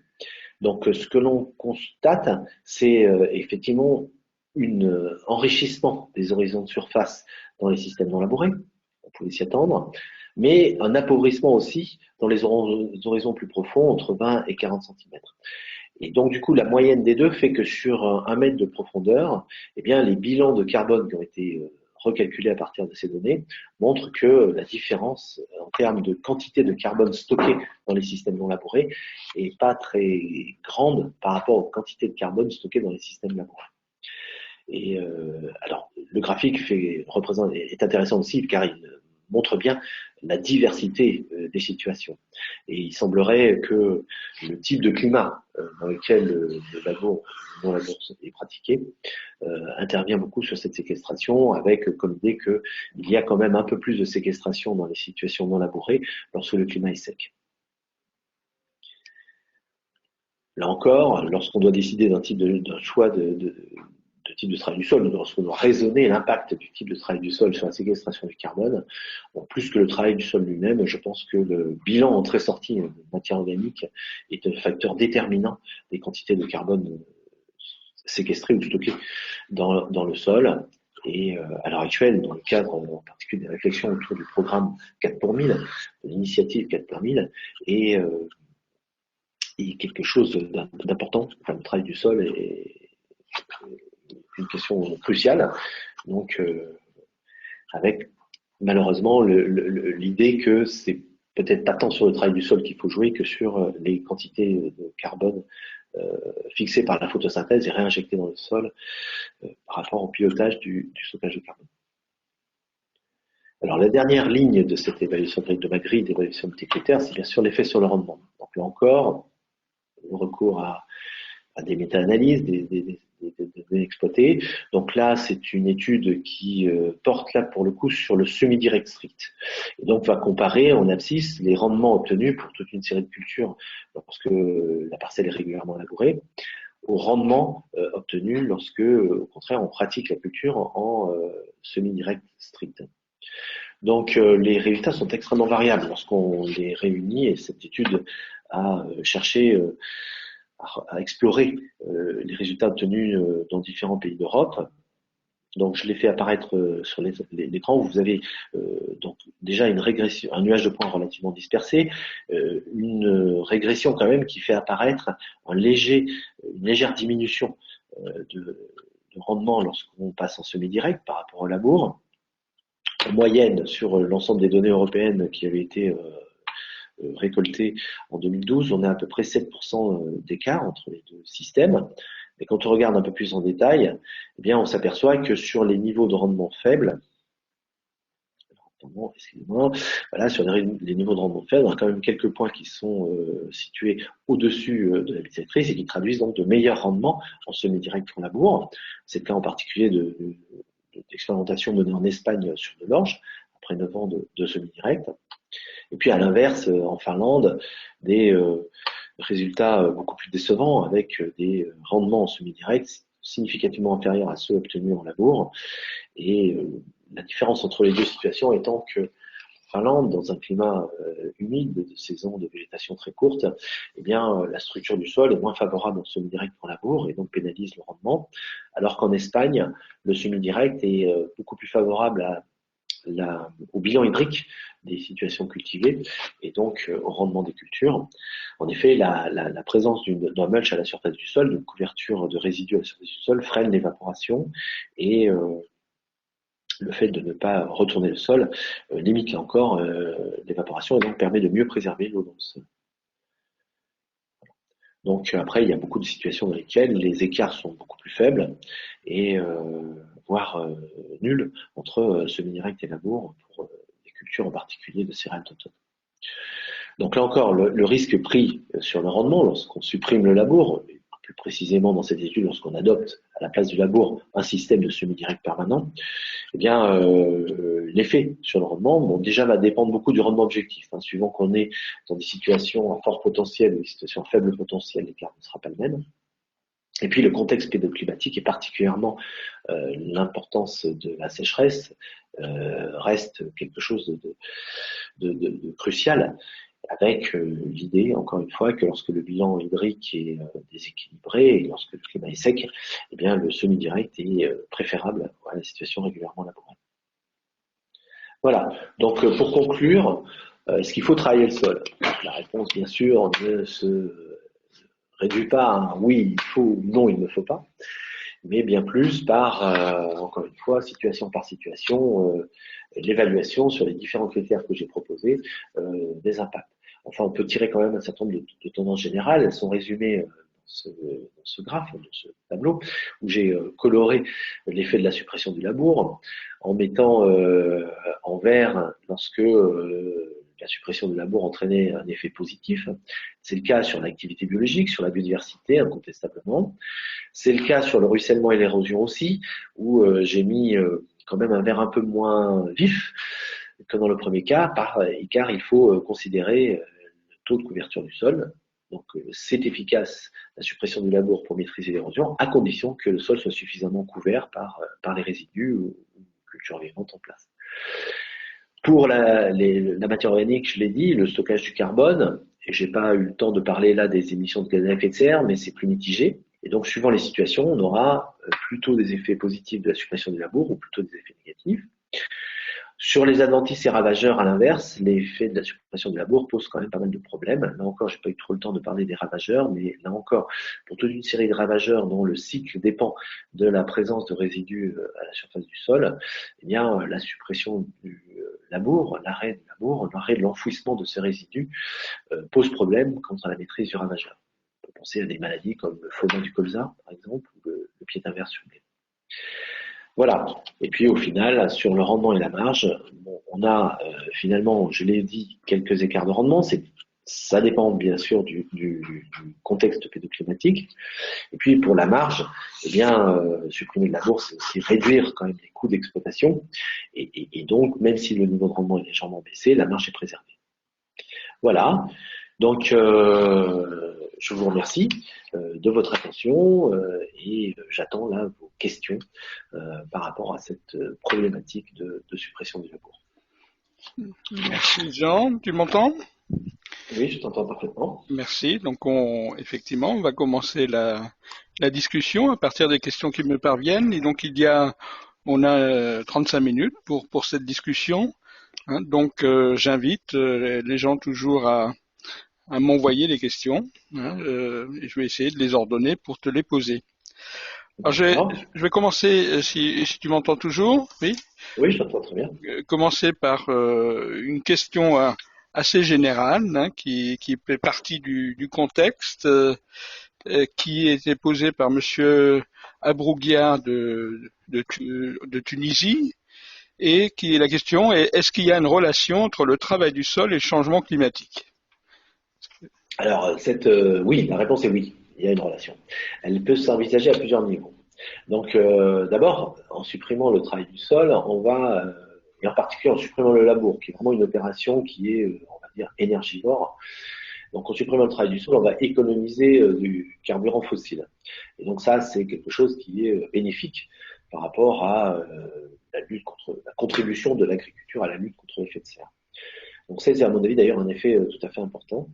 Donc ce que l'on constate, c'est effectivement un enrichissement des horizons de surface dans les systèmes non labourés, on pouvait s'y attendre, mais un appauvrissement aussi dans les horizons plus profonds, entre 20 et 40 cm. Et donc, du coup, la moyenne des deux fait que sur 1 mètre de profondeur, eh bien, les bilans de carbone qui ont été recalculés à partir de ces données montrent que la différence en termes de quantité de carbone stocké dans les systèmes non labourés est pas très grande par rapport aux quantités de carbone stockées dans les systèmes labourés. Et alors, le graphique est intéressant aussi car il montre bien la diversité des situations. Et il semblerait que le type de climat dans lequel le labour est pratiqué intervient beaucoup sur cette séquestration, avec comme idée qu'il y a quand même un peu plus de séquestration dans les situations non labourées lorsque le climat est sec. Là encore, lorsqu'on doit décider d'un choix de type de travail du sol, lorsqu'on doit raisonner l'impact du type de travail du sol sur la séquestration du carbone, bon, plus que le travail du sol lui-même, je pense que le bilan entrée-sortie de matière organique est un facteur déterminant des quantités de carbone séquestrées ou stockées dans le sol. Et à l'heure actuelle, dans le cadre en particulier des réflexions autour du programme 4 pour 1000, de l'initiative 4 pour 1000, et quelque chose d'important, enfin, le travail du sol est une question cruciale. Donc, avec malheureusement l'idée que c'est peut-être pas tant sur le travail du sol qu'il faut jouer que sur les quantités de carbone fixées par la photosynthèse et réinjectées dans le sol par rapport au pilotage du stockage de carbone. Alors, la dernière ligne de cette évaluation de ma grille d'évaluation de tes critères, c'est bien sûr l'effet sur le rendement. Donc là encore, le recours à des méta-analyses, des données exploitées. Donc là, c'est une étude qui porte là pour le coup sur le semi-direct strict. Et donc va comparer en abscisse les rendements obtenus pour toute une série de cultures lorsque la parcelle est régulièrement labourée, aux rendements obtenus lorsque, au contraire, on pratique la culture en semi-direct strict. Donc les résultats sont extrêmement variables lorsqu'on les réunit, et cette étude a cherché à explorer les résultats obtenus dans différents pays d'Europe. Donc je l'ai fait apparaître sur l'écran. Vous avez donc déjà une régression, un nuage de points relativement dispersé, une régression quand même qui fait apparaître une légère diminution de rendement lorsqu'on passe en semi-direct par rapport au labour. En moyenne, sur l'ensemble des données européennes qui avaient été récoltées en 2012, on a à peu près 7% d'écart entre les deux systèmes. Mais quand on regarde un peu plus en détail, eh bien, on s'aperçoit que sur les niveaux de rendement faibles, voilà, sur les niveaux de rendement faibles, on a quand même quelques points qui sont situés au-dessus de la bisectrice et qui traduisent donc de meilleurs rendements en semi-direct en labour. C'est le cas en particulier d'expérimentations menées en Espagne sur de l'orge, après 9 ans de semi-direct. Et puis à l'inverse, en Finlande, des résultats beaucoup plus décevants avec des rendements en semi-direct significativement inférieurs à ceux obtenus en labour. Et la différence entre les deux situations étant que en Finlande, dans un climat humide de saison de végétation très courte, eh bien, la structure du sol est moins favorable en semi-direct qu'en labour et donc pénalise le rendement, alors qu'en Espagne, le semi-direct est beaucoup plus favorable au bilan hydrique des situations cultivées et donc au rendement des cultures. En effet, la présence d'un mulch à la surface du sol, d'une couverture de résidus à la surface du sol, freine l'évaporation et le fait de ne pas retourner le sol limite là encore l'évaporation et donc permet de mieux préserver l'eau dans le sol. Donc après, il y a beaucoup de situations dans lesquelles les écarts sont beaucoup plus faibles et voire nuls entre semi-direct et labour pour des cultures en particulier de céréales d'automne. Donc là encore, le risque pris sur le rendement lorsqu'on supprime le labour, plus précisément dans cette étude lorsqu'on adopte à la place du labour un système de semi-direct permanent, eh bien l'effet sur le rendement, déjà va dépendre beaucoup du rendement objectif. Suivant qu'on est dans des situations à fort potentiel ou des situations à faible potentiel, l'écart ne sera pas le même. Et puis le contexte pédoclimatique et particulièrement l'importance de la sécheresse reste quelque chose de crucial, avec l'idée, encore une fois, que lorsque le bilan hydrique est déséquilibré et lorsque le climat est sec, eh bien le semi-direct est préférable à la situation régulièrement labourée. Voilà, donc pour conclure, est-ce qu'il faut travailler le sol? La réponse, bien sûr, ne se réduit pas à un oui, il faut ou non, il ne faut pas, mais bien plus par, encore une fois, situation par situation, l'évaluation sur les différents critères que j'ai proposés des impacts. Enfin, on peut tirer quand même un certain nombre de tendances générales. Elles sont résumées dans ce graphe, dans ce tableau, où j'ai coloré l'effet de la suppression du labour en mettant en vert lorsque la suppression du labour entraînait un effet positif. C'est le cas sur l'activité biologique, sur la biodiversité, incontestablement. C'est le cas sur le ruissellement et l'érosion aussi, où j'ai mis quand même un vert un peu moins vif que dans le premier cas, car il faut considérer le taux de couverture du sol. Donc c'est efficace la suppression du labour pour maîtriser l'érosion, à condition que le sol soit suffisamment couvert par les résidus ou cultures vivantes en place. Pour la matière organique, je l'ai dit, le stockage du carbone, et j'ai pas eu le temps de parler là des émissions de gaz à effet de serre, mais c'est plus mitigé. Et donc, suivant les situations, on aura plutôt des effets positifs de la suppression du labour ou plutôt des effets négatifs. Sur les adventices et ravageurs, à l'inverse, l'effet de la suppression du labour pose quand même pas mal de problèmes. Là encore, j'ai pas eu trop le temps de parler des ravageurs, mais là encore, pour toute une série de ravageurs dont le cycle dépend de la présence de résidus à la surface du sol, eh bien, la suppression du labour, l'arrêt de l'enfouissement de ces résidus pose problème quant à la maîtrise du ravageur. On peut penser à des maladies comme le faubin du colza, par exemple, ou le pied inverse sur le blé. Voilà. Et puis au final, sur le rendement et la marge, on a finalement, je l'ai dit, quelques écarts de rendement. Ça dépend bien sûr du contexte pédoclimatique. Et puis pour la marge, eh bien, supprimer de la bourse, c'est aussi réduire quand même les coûts d'exploitation. Et donc, même si le niveau de rendement est légèrement baissé, la marge est préservée. Voilà. Donc, je vous remercie de votre attention et j'attends là vos questions par rapport à cette problématique de suppression du labour. Merci Jean, tu m'entends? Oui, je t'entends parfaitement. Merci. Donc effectivement, on va commencer la discussion à partir des questions qui me parviennent. Et donc il y a on a 35 minutes pour cette discussion. Hein, donc j'invite les gens toujours à m'envoyer les questions. Hein, et je vais essayer de les ordonner pour te les poser. Alors je vais commencer, si tu m'entends toujours, oui. Oui, je t'entends très bien. Commencer par une question assez générale, hein, qui fait partie du contexte, qui était posée par Monsieur Abrouguia de Tunisie, et qui est la question est-ce qu'il y a une relation entre le travail du sol et le changement climatique? Alors, oui, la réponse est oui, il y a une relation. Elle peut s'envisager à plusieurs niveaux. Donc, d'abord, en supprimant le travail du sol, on va, et en particulier en supprimant le labour, qui est vraiment une opération qui est, on va dire, énergivore. Donc, en supprimant le travail du sol, on va économiser du carburant fossile. Et donc, ça, c'est quelque chose qui est bénéfique par rapport à la contribution de l'agriculture à la lutte contre l'effet de serre. Donc, c'est à mon avis d'ailleurs un effet tout à fait important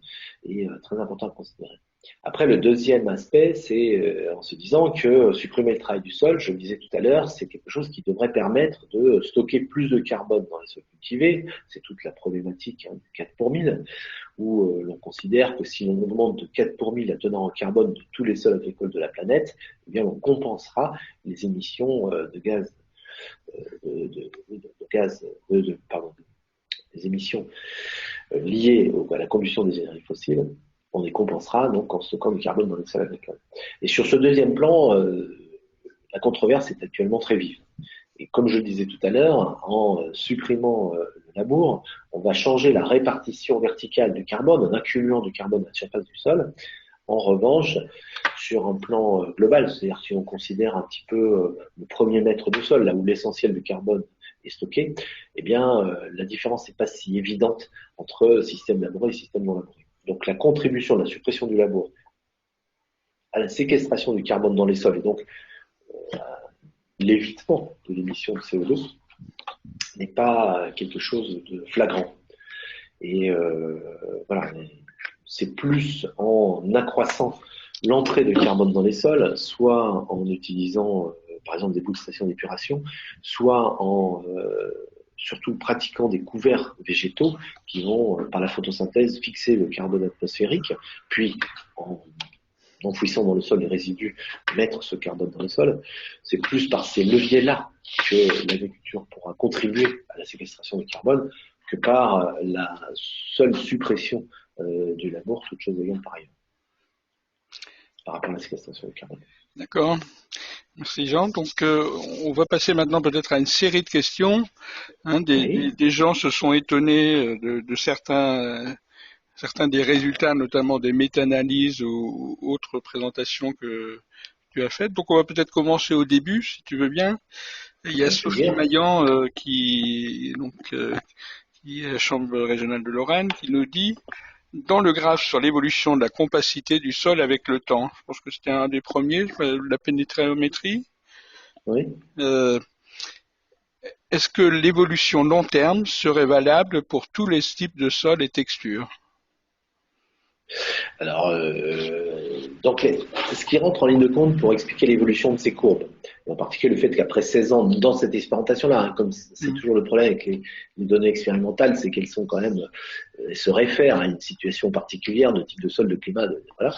et très important à considérer. Après, le deuxième aspect, c'est en se disant que supprimer le travail du sol, je le disais tout à l'heure, c'est quelque chose qui devrait permettre de stocker plus de carbone dans les sols cultivés. C'est toute la problématique du 4 pour 1000, où l'on considère que si l'on augmente de 4 pour 1000 la teneur en carbone de tous les sols agricoles de la planète, eh bien, on compensera les émissions de gaz, les émissions liées à la combustion des énergies fossiles. On les compensera donc en stockant du carbone dans les sols agricoles. Et sur ce deuxième plan, la controverse est actuellement très vive. Et comme je le disais tout à l'heure, en supprimant le labour, on va changer la répartition verticale du carbone en accumulant du carbone à la surface du sol. En revanche, sur un plan global, c'est-à-dire si on considère un petit peu le premier mètre du sol, là où l'essentiel du carbone est stocké, eh bien, la différence n'est pas si évidente entre système labouré et système non labouré. Donc, la contribution de la suppression du labour à la séquestration du carbone dans les sols et donc l'évitement de l'émission de CO2 n'est pas quelque chose de flagrant. Et voilà, c'est plus en accroissant l'entrée de carbone dans les sols, soit en utilisant par exemple des boues de station d'épuration, soit en surtout pratiquant des couverts végétaux qui vont, par la photosynthèse, fixer le carbone atmosphérique, puis en enfouissant dans le sol les résidus, mettre ce carbone dans le sol. C'est plus par ces leviers-là que l'agriculture pourra contribuer à la séquestration du carbone que par la seule suppression du labour, toute chose ayant par ailleurs, par rapport à la séquestration du carbone. D'accord. Merci Jean. Donc on va passer maintenant peut-être à une série de questions. Hein, des gens se sont étonnés de certains des résultats, notamment des méta-analyses ou autres présentations que tu as faites. Donc on va peut-être commencer au début, si tu veux bien. Il y a Sophie Maillan qui est à la Chambre régionale de Lorraine, qui nous dit dans le graphe sur l'évolution de la compacité du sol avec le temps, je pense que c'était un des premiers, la pénétréométrie. Oui. Est-ce que l'évolution long terme serait valable pour tous les types de sols et textures? Alors, donc, ce qui rentre en ligne de compte pour expliquer l'évolution de ces courbes, en particulier le fait qu'après 16 ans, dans cette expérimentation-là, hein, comme c'est toujours le problème avec les données expérimentales, c'est qu'elles sont quand même, se réfèrent à une situation particulière de type de sol, de climat, voilà.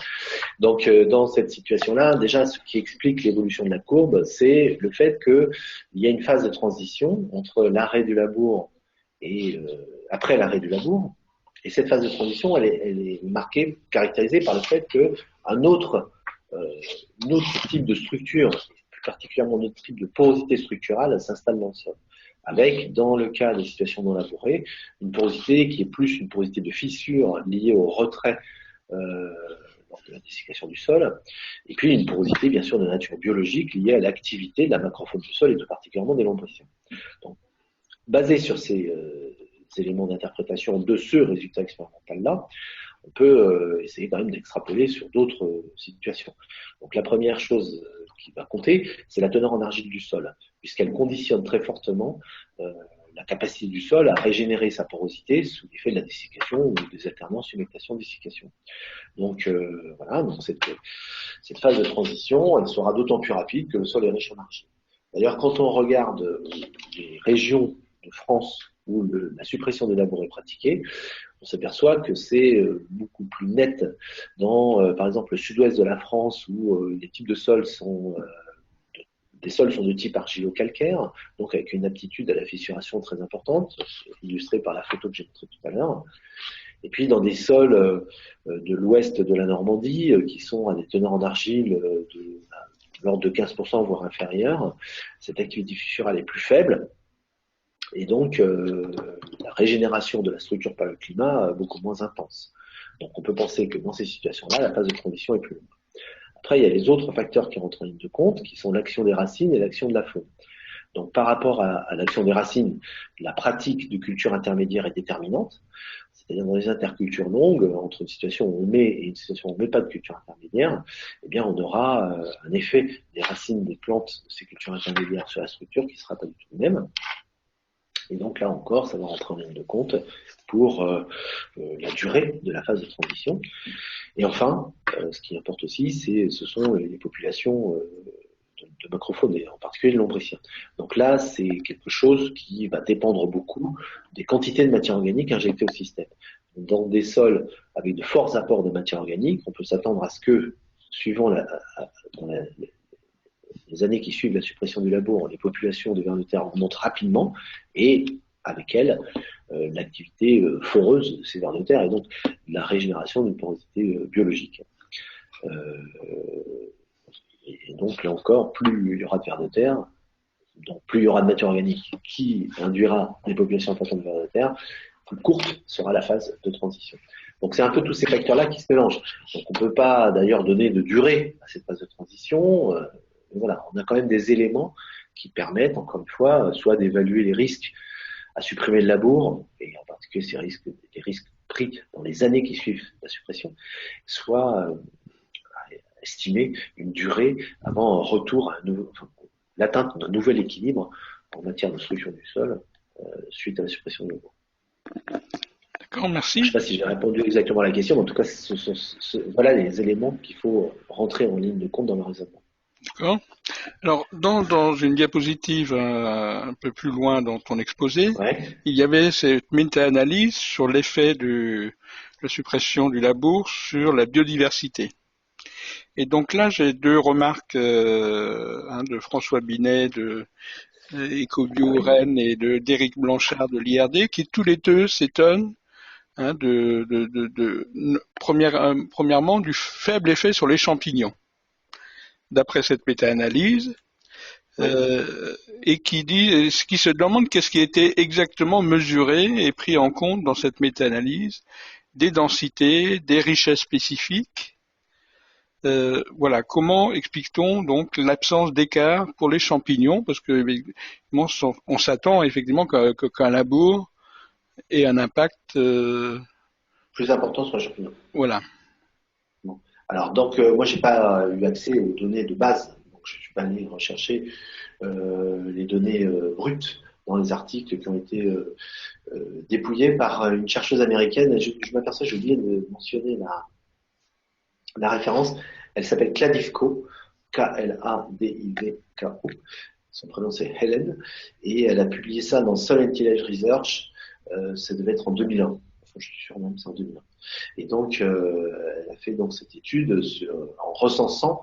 Donc, dans cette situation-là, déjà, ce qui explique l'évolution de la courbe, c'est le fait qu'il y a une phase de transition entre l'arrêt du labour et après l'arrêt du labour. Et cette phase de transition, elle est marquée, caractérisée par le fait qu'un autre type de structure, plus particulièrement un autre type de porosité structurale, s'installe dans le sol. Avec, dans le cas des situations non labourées, une porosité qui est plus une porosité de fissure liée au retrait lors de la dessiccation du sol, et puis une porosité, bien sûr, de nature biologique liée à l'activité de la macrofaune du sol et tout particulièrement des lombritions. Donc, basé sur ces éléments d'interprétation de ce résultat expérimental-là, on peut essayer quand même d'extrapoler sur d'autres situations. Donc la première chose qui va compter, c'est la teneur en argile du sol, puisqu'elle conditionne très fortement la capacité du sol à régénérer sa porosité sous l'effet de la dessiccation ou des alternances humectation-dessiccation. Donc voilà, donc cette phase de transition, elle sera d'autant plus rapide que le sol est riche en argile. D'ailleurs, quand on regarde les régions de France où la suppression des labours est pratiquée, on s'aperçoit que c'est beaucoup plus net dans, par exemple, le sud-ouest de la France où les types de sols sont des sols sont de type argilo-calcaire, donc avec une aptitude à la fissuration très importante, illustrée par la photo que j'ai montrée tout à l'heure. Et puis dans des sols de l'ouest de la Normandie, qui sont à des teneurs en argile de l'ordre de 15%, voire inférieur, cette activité fissurale est plus faible. Et donc, la régénération de la structure par le climat beaucoup moins intense. Donc, on peut penser que dans ces situations-là, la phase de transition est plus longue. Après, il y a les autres facteurs qui rentrent en ligne de compte, qui sont l'action des racines et l'action de la faune. Donc, par rapport à l'action des racines, la pratique de culture intermédiaire est déterminante. C'est-à-dire dans les intercultures longues, entre une situation où on met et une situation où on ne met pas de culture intermédiaire, eh bien, on aura un effet des racines des plantes de ces cultures intermédiaires sur la structure qui ne sera pas du tout le même. Et donc là encore, ça va rentrer en ligne de compte pour la durée de la phase de transition. Et enfin, ce qui importe aussi, ce sont les populations de macrofaune, et en particulier les lombriciens. Donc là, c'est quelque chose qui va dépendre beaucoup des quantités de matière organique injectées au système. Dans des sols avec de forts apports de matière organique, on peut s'attendre à ce que, suivant les années qui suivent la suppression du labour, les populations de vers de terre augmentent rapidement et avec elles, l'activité foreuse de ces vers de terre et donc la régénération d'une porosité biologique. Et donc là encore, plus il y aura de vers de terre, donc plus il y aura de matière organique qui induira des populations importantes de vers de terre, plus courte sera la phase de transition. Donc c'est un peu tous ces facteurs-là qui se mélangent. Donc on ne peut pas d'ailleurs donner de durée à cette phase de transition. Voilà, on a quand même des éléments qui permettent, encore une fois, soit d'évaluer les risques à supprimer le labour, et en particulier ces risques, les risques pris dans les années qui suivent la suppression, soit estimer une durée avant un retour à l'atteinte d'un nouvel équilibre en matière de structure du sol suite à la suppression du labour. D'accord, merci. Je ne sais pas si j'ai répondu exactement à la question, mais en tout cas, voilà les éléments qu'il faut rentrer en ligne de compte dans le raisonnement. D'accord. Alors, dans une diapositive un peu plus loin dans ton exposé, il y avait cette méta-analyse sur l'effet de la suppression du labour sur la biodiversité. Et donc là, j'ai deux remarques de François Binet, de Ecobio Rennes et d'Éric Blanchard de l'IRD, qui tous les deux s'étonnent premièrement du faible effet sur les champignons, d'après cette méta-analyse, et qui se demande qu'est-ce qui a été exactement mesuré et pris en compte dans cette méta-analyse, des densités, des richesses spécifiques. Voilà, comment explique-t-on donc l'absence d'écart pour les champignons, parce que on s'attend effectivement qu'un labour ait un impact plus important sur les champignons. Voilà. Bon. Alors donc moi j'ai pas eu accès aux données de base, donc je suis pas allé rechercher les données brutes dans les articles qui ont été dépouillés par une chercheuse américaine. Je m'aperçois, j'ai oublié de mentionner la référence. Elle s'appelle Kladivko, Kladivko. Son prénom c'est Helen, et elle a publié ça dans Soil and Tillage Research. Ça devait être en 2001. Enfin, je suis sûr même, c'est en 2001. Et donc, elle a fait donc cette étude en recensant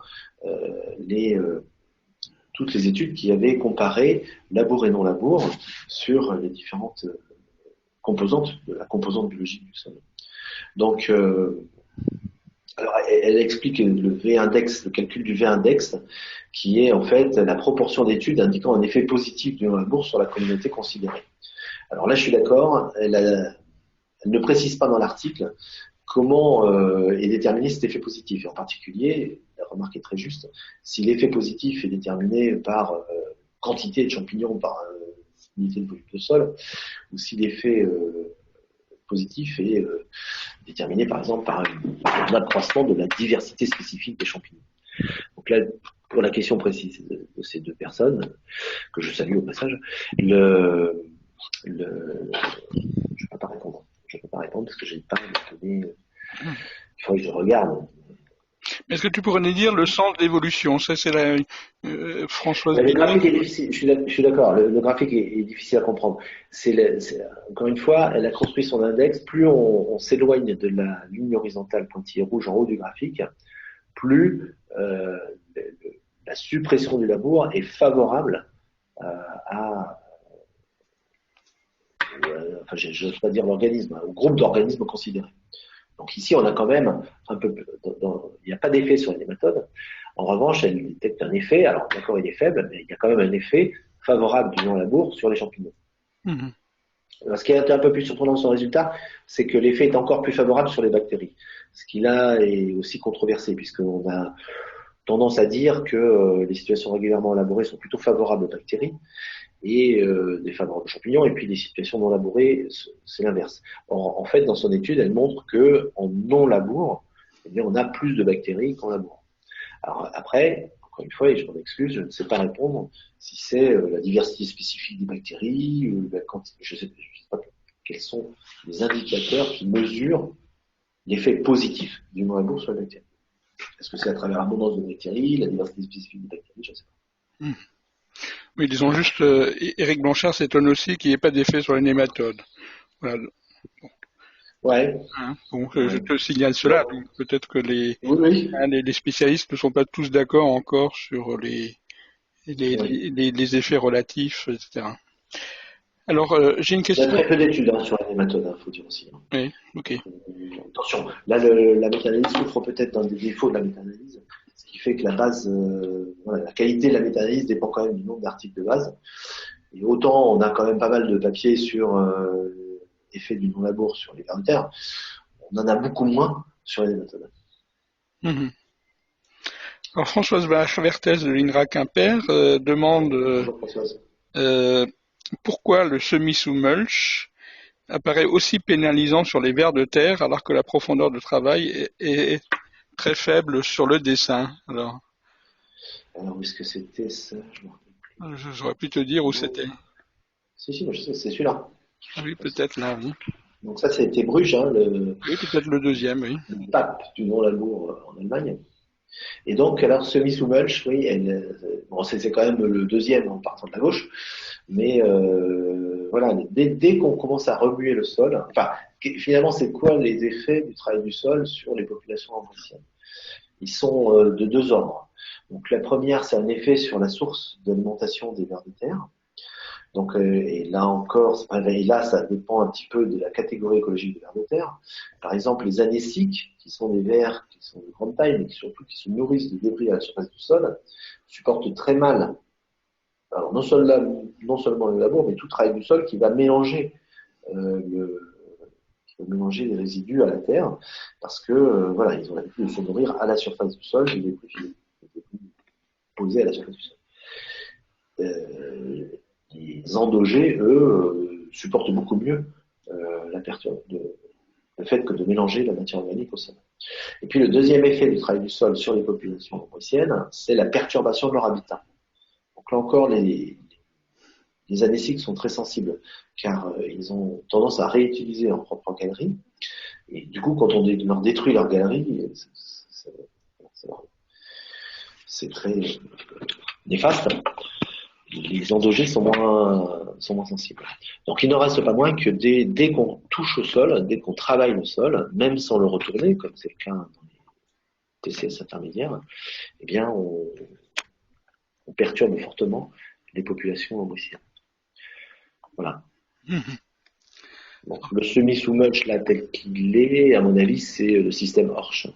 toutes les études qui avaient comparé labour et non labour sur les différentes composantes de la composante biologique du sol. Donc, alors, elle explique le V-index, le calcul du V-index, qui est en fait la proportion d'études indiquant un effet positif du labour sur la communauté considérée. Alors là, je suis d'accord, elle ne précise pas dans l'article comment est déterminé cet effet positif. Et en particulier, la remarque est très juste, si l'effet positif est déterminé par quantité de champignons par unité de volume de sol, ou si l'effet positif est déterminé par exemple par un accroissement de la diversité spécifique des champignons. Donc là, pour la question précise de ces deux personnes, que je salue au passage, je ne peux pas répondre. Je ne peux pas répondre parce que je n'ai pas de données. Il faudrait que je regarde. Est-ce que tu pourrais nous dire le sens de l'évolution? Ça, c'est la Françoise Le Binet. graphique est difficile, je suis d'accord, le graphique est difficile à comprendre. Encore une fois, elle a construit son index, plus on s'éloigne de la ligne horizontale pointillée rouge en haut du graphique, plus la suppression du labour est favorable à, enfin, je n'ose pas dire l'organisme, au groupe d'organismes considérés. Donc ici, on a quand même un peu, il n'y a pas d'effet sur les nématodes. En revanche, elle détecte un effet. Alors d'accord, il est faible, mais il y a quand même un effet favorable du non-labour sur les champignons. Mhm. Alors, ce qui est un peu plus surprenant dans son résultat, c'est que l'effet est encore plus favorable sur les bactéries. Ce qui là est aussi controversé, puisqu'on a tendance à dire que les situations régulièrement labourées sont plutôt favorables aux bactéries et défavorables aux champignons, et puis les situations non labourées, c'est l'inverse. En fait, dans son étude, elle montre que en non-labour, eh bien, on a plus de bactéries qu'en labour. Alors après, encore une fois, et je m'en excuse, je ne sais pas répondre si c'est la diversité spécifique des bactéries, je ne sais pas quels sont les indicateurs qui mesurent l'effet positif du non-labour sur les bactéries. Est-ce que c'est à travers l'abondance de bactéries, la diversité spécifique des bactéries, je ne sais pas. Mhm. Oui, disons juste, Éric Blanchard s'étonne aussi qu'il n'y ait pas d'effet sur les nématodes. Voilà. Ouais. Hein, donc, je Ouais. te signale cela. Donc, peut-être que Oui. les spécialistes ne sont pas tous d'accord encore sur Oui. les effets relatifs, etc. Alors, j'ai une Il y a question. très peu d'études sur les nématodes, il faut dire aussi. Oui, ok. Donc, attention, là, la méta-analyse souffre peut-être d'un des défauts de la méta-analyse, ce qui fait que la base, voilà, la qualité de la méta-analyse dépend quand même du nombre d'articles de base. Et autant on a quand même pas mal de papiers sur l'effet du non-labour sur les vers de terre, on en a beaucoup moins sur les nématodes. Mhm. Alors, Françoise Vertès de l'INRA Quimper demande Bonjour Françoise. euh, pourquoi le semis sous mulch apparaît aussi pénalisant sur les vers de terre alors que la profondeur de travail est très faible sur le dessin. Alors, Alors où est-ce que c'était ça? j'aurais pu te dire où c'était. Si, moi, je sais, c'est celui-là. Oui, peut-être là, oui. Donc ça, c'était Bruges, hein, Oui, peut-être le deuxième, oui. le pape du non-labour en Allemagne. Et donc, alors, semi sous mulch, oui, bon, c'est quand même le deuxième en partant de la gauche, mais voilà, dès qu'on commence à remuer le sol, enfin, finalement, c'est quoi les effets du travail du sol sur les populations ambrosiennes? Ils sont de deux ordres. Donc, la première, c'est un effet sur la source d'alimentation des vers de terre. Donc, et là encore, et là, ça dépend un petit peu de la catégorie écologique des vers de terre. Par exemple, les anéciques, qui sont des vers qui sont de grande taille, mais qui surtout qui se nourrissent de débris à la surface du sol, supportent très mal, alors non seulement le labour, mais tout le travail du sol qui va mélanger mélanger les résidus à la terre, parce que voilà, ils ont l'habitude de se nourrir à la surface du sol des débris posés à la surface du sol. Les endogés, eux, supportent beaucoup mieux le fait que de mélanger la matière organique au sol. Et puis le deuxième effet du travail du sol sur les populations ambrosiennes, c'est la perturbation de leur habitat. Donc là encore, les anéciques sont très sensibles, car ils ont tendance à réutiliser leur propre galerie. Et du coup, quand on leur détruit leur galerie, c'est très néfaste. Les endogés sont moins sensibles. Donc il n'en reste pas moins que dès qu'on touche au sol, dès qu'on travaille le sol, même sans le retourner, comme c'est le cas dans les TCS intermédiaires, eh bien on perturbe fortement les populations ambrosiennes. Voilà. Bon, le semi-sous-mulch là tel qu'il est, à mon avis, c'est le système Horsch.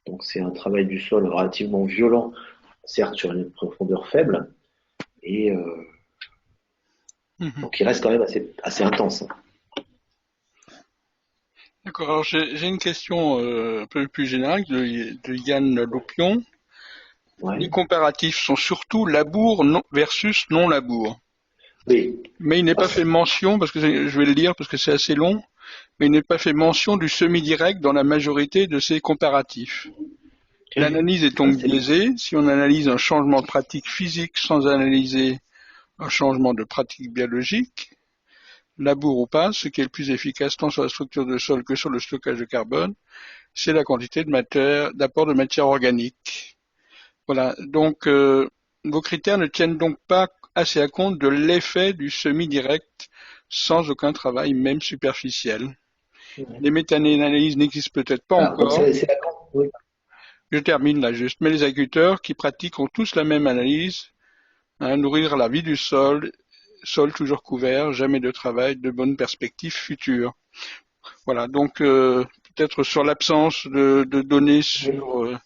Donc c'est un travail du sol relativement violent, certes sur une profondeur faible, et donc il reste quand même assez intense. D'accord, alors j'ai une question un peu plus générale de Yann Lopion. Ouais. Les comparatifs sont surtout labour versus non-labour. Oui. Mais il n'est pas fait mention, parce que je vais le lire parce que c'est assez long, mais il n'est pas fait mention du semi-direct dans la majorité de ces comparatifs. L'analyse est donc biaisée. Si on analyse un changement de pratique physique sans analyser un changement de pratique biologique, labour ou pas, ce qui est le plus efficace tant sur la structure de sol que sur le stockage de carbone, c'est la quantité d'apport de matière organique. Voilà. Donc, vos critères ne tiennent donc pas assez à compte de l'effet du semi-direct sans aucun travail, même superficiel. Ouais. Les méta-analyses n'existent peut-être pas Voilà, donc encore. c'est la oui. Je termine là juste. Mais les agriculteurs qui pratiquent ont tous la même analyse, hein, nourrir la vie du sol toujours couvert, jamais de travail, de bonnes perspectives futures. Voilà, donc peut-être sur l'absence de données Oui. sur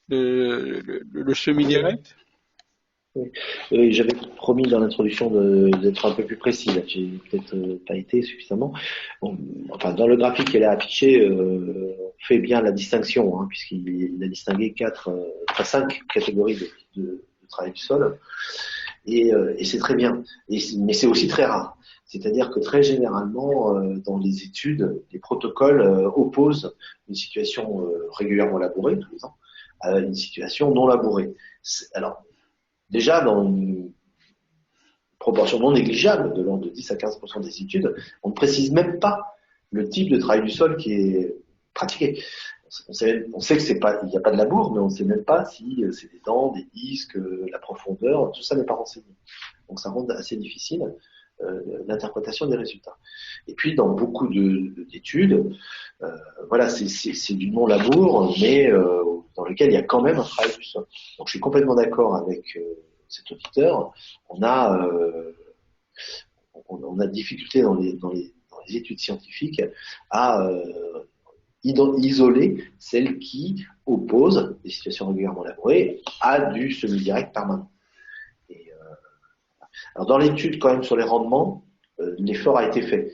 le Oui. semi-direct. Oui. J'avais promis dans l'introduction d'être un peu plus précis. Là, j'ai peut-être pas été suffisamment. Bon, enfin, dans le graphique qu'elle a affiché, on fait bien la distinction, hein, puisqu'il a distingué cinq catégories de travail du sol, et c'est très bien. Mais c'est aussi très rare. C'est-à-dire que très généralement, dans les études, les protocoles opposent une situation régulièrement labourée tous les ans à une situation non labourée. Alors, déjà, dans une proportion non négligeable, de l'ordre de 10 à 15% des études, on ne précise même pas le type de travail du sol qui est pratiqué. On sait que c'est pas, il n'y a pas de labour, mais on ne sait même pas si c'est des dents, des disques, la profondeur, tout ça n'est pas renseigné. Donc ça rend assez difficile l'interprétation des résultats. Et puis dans beaucoup d'études, voilà, c'est du non-labour, mais dans lequel il y a quand même un travail du sol. Donc je suis complètement d'accord avec cet auditeur. On a difficulté dans les études scientifiques à isoler celles qui opposent des situations régulièrement labourées à du semi-direct permanent. Alors dans l'étude quand même sur les rendements, l'effort a été fait.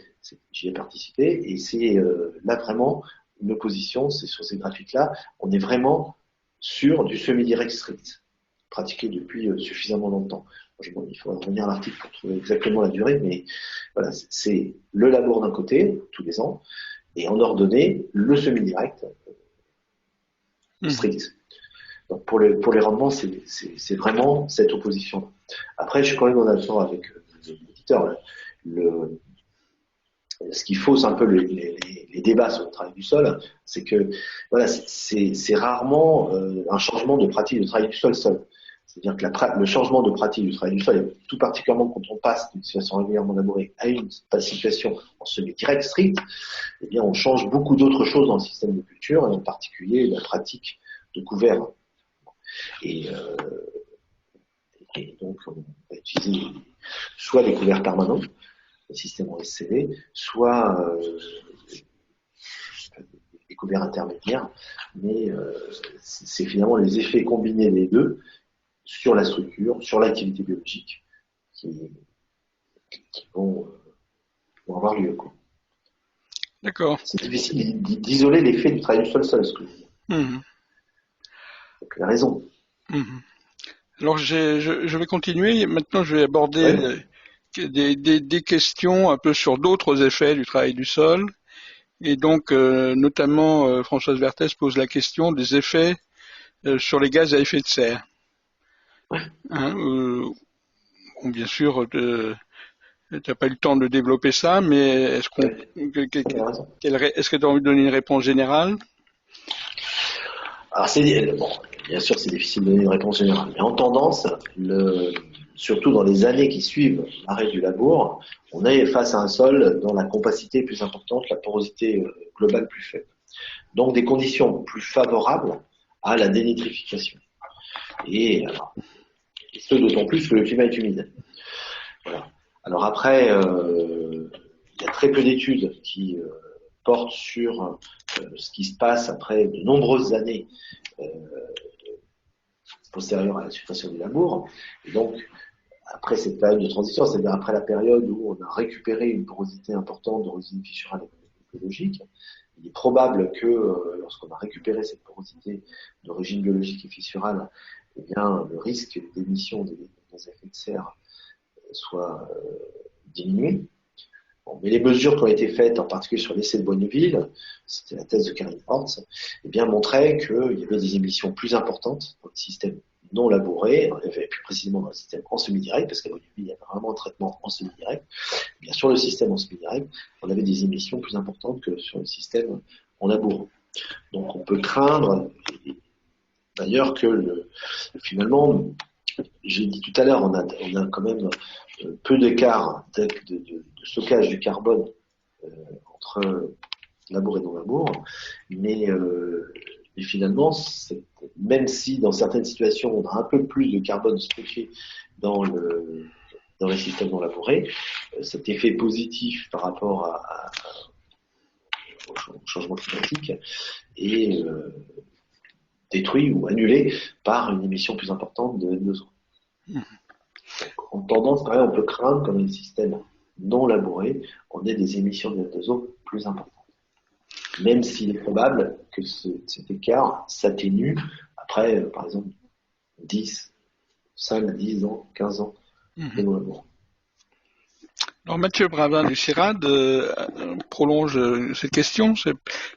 J'y ai participé et c'est là vraiment une opposition, c'est sur ces graphiques-là, on est vraiment sur du semi-direct strict, pratiqué depuis suffisamment longtemps. Il faut revenir à l'article pour trouver exactement la durée, mais voilà, c'est le labour d'un côté, tous les ans, et en ordonnée, le semi-direct strict. Donc pour les rendements, c'est vraiment cette opposition-là. Après, je suis quand même en accord avec l'éditeur. Ce qui fausse un peu les débats sur le travail du sol, c'est que voilà, c'est rarement un changement de pratique du travail du sol seul. C'est-à-dire que le changement de pratique du travail du sol, et tout particulièrement quand on passe d'une situation régulièrement labourée à une situation en semi-direct strict, eh bien on change beaucoup d'autres choses dans le système de culture, et en particulier la pratique de couvert. Et donc on va utiliser soit des couverts permanents, le système OSCV, soit des couverts intermédiaires, mais c'est finalement les effets combinés des deux sur la structure, sur l'activité biologique, qui vont avoir lieu. Quoi. D'accord. C'est difficile d'isoler l'effet du travail du sol seul, ce que je veux dire. Donc la raison. Alors je vais continuer. Maintenant, je vais aborder des questions un peu sur d'autres effets du travail du sol. Et donc, notamment, Françoise Vertès pose la question des effets sur les gaz à effet de serre. Hein, bon, bien sûr, tu n'as pas eu le temps de développer ça, mais est-ce que tu as envie de donner une réponse générale? Alors bien sûr, c'est difficile de donner une réponse générale, mais en tendance, surtout dans les années qui suivent l'arrêt du labour, on est face à un sol dont la compacité est plus importante, la porosité globale plus faible. Donc des conditions plus favorables à la dénitrification. Et ce d'autant plus que le climat est humide. Voilà. Alors après, il y a très peu d'études qui portent sur ce qui se passe après de nombreuses années postérieures à la suppression du labour. Et donc, après cette période de transition, c'est-à-dire après la période où on a récupéré une porosité importante d'origine fissurale biologique, il est probable que lorsqu'on a récupéré cette porosité d'origine biologique et fissurale, eh bien, le risque d'émission des effets de serre soit diminué. Bon, mais les mesures qui ont été faites, en particulier sur l'essai de Bonneville, c'était la thèse de Karin Hortz, eh bien, montraient qu'il y avait des émissions plus importantes dans le système non labourés, et plus précisément dans le système en semi-direct, parce qu'au début, il y avait vraiment un traitement en semi-direct. Bien sur le système en semi-direct, on avait des émissions plus importantes que sur le système en labouré. Donc on peut craindre, d'ailleurs, que finalement, j'ai dit tout à l'heure, on a quand même peu d'écart de stockage du carbone entre labour et non labour, mais finalement, même si dans certaines situations on a un peu plus de carbone stocké dans les systèmes non labourés, cet effet positif par rapport au changement climatique est détruit ou annulé par une émission plus importante de N2O. En tendance, quand même, on peut craindre, comme un système non labouré, on ait des émissions de N2O plus importantes. Même s'il est probable que cet écart s'atténue après, par exemple, 5, 10 ans, 15 ans de non labouré. Alors Mathieu Bravin du CIRAD prolonge cette question.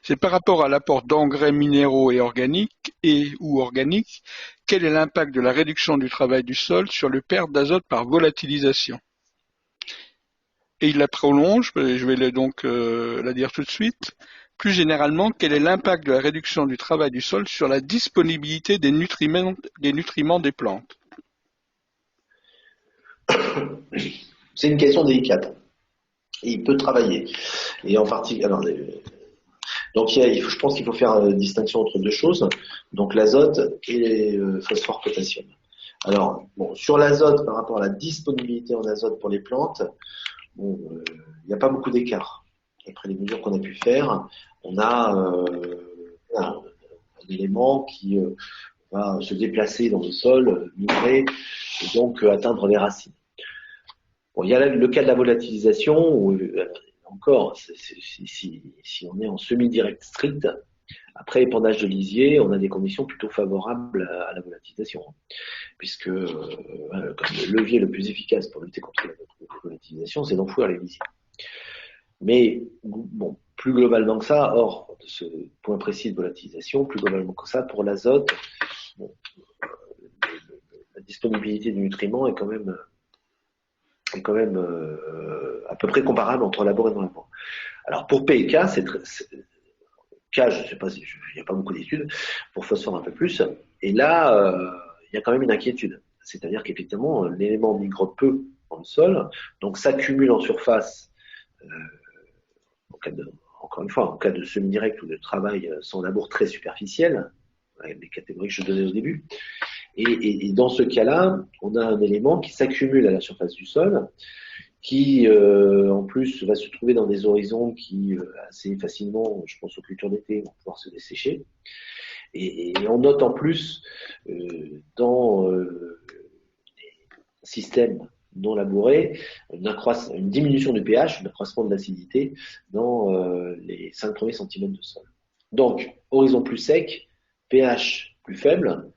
C'est par rapport à l'apport d'engrais minéraux et organiques ou organiques, quel est l'impact de la réduction du travail du sol sur le perte d'azote par volatilisation? Et il la prolonge, je vais donc la dire tout de suite. Plus généralement, quel est l'impact de la réduction du travail du sol sur la disponibilité des nutriments des plantes? C'est une question délicate. Et il peut travailler. Et en partie, alors, donc je pense qu'il faut faire distinction entre deux choses. Donc l'azote et le phosphore potassium. Alors, bon, sur l'azote, par rapport à la disponibilité en azote pour les plantes, bon, il n'y a pas beaucoup d'écart. Après les mesures qu'on a pu faire, on a un élément qui va se déplacer dans le sol, migrer, et donc atteindre les racines. Bon, il y a le cas de la volatilisation, où encore, si on est en semi-direct strict, après épandage de lisier, on a des conditions plutôt favorables à la volatilisation, puisque comme le levier le plus efficace pour lutter contre la volatilisation, c'est d'enfouir les lisiers. Mais bon, plus globalement que ça, hors de ce point précis de volatilisation, plus globalement que ça, pour l'azote, bon, la disponibilité du nutriment est quand même à peu près comparable entre labour et non labour. Alors pour P et K, K, je ne sais pas si il n'y a pas beaucoup d'études, pour phosphore un peu plus, et là, il y a quand même une inquiétude. C'est-à-dire qu'effectivement, l'élément migre peu dans le sol, donc s'accumule en surface, encore une fois, en cas de semi-direct ou de travail sans labour très superficiel, les catégories que je donnais au début. Et dans ce cas-là, on a un élément qui s'accumule à la surface du sol, qui en plus va se trouver dans des horizons qui assez facilement, je pense aux cultures d'été, vont pouvoir se dessécher. Et on note en plus dans les systèmes non labourés une diminution du pH, un accroissement de l'acidité dans les 5 premiers centimètres de sol. Donc, horizon plus sec, pH plus faible,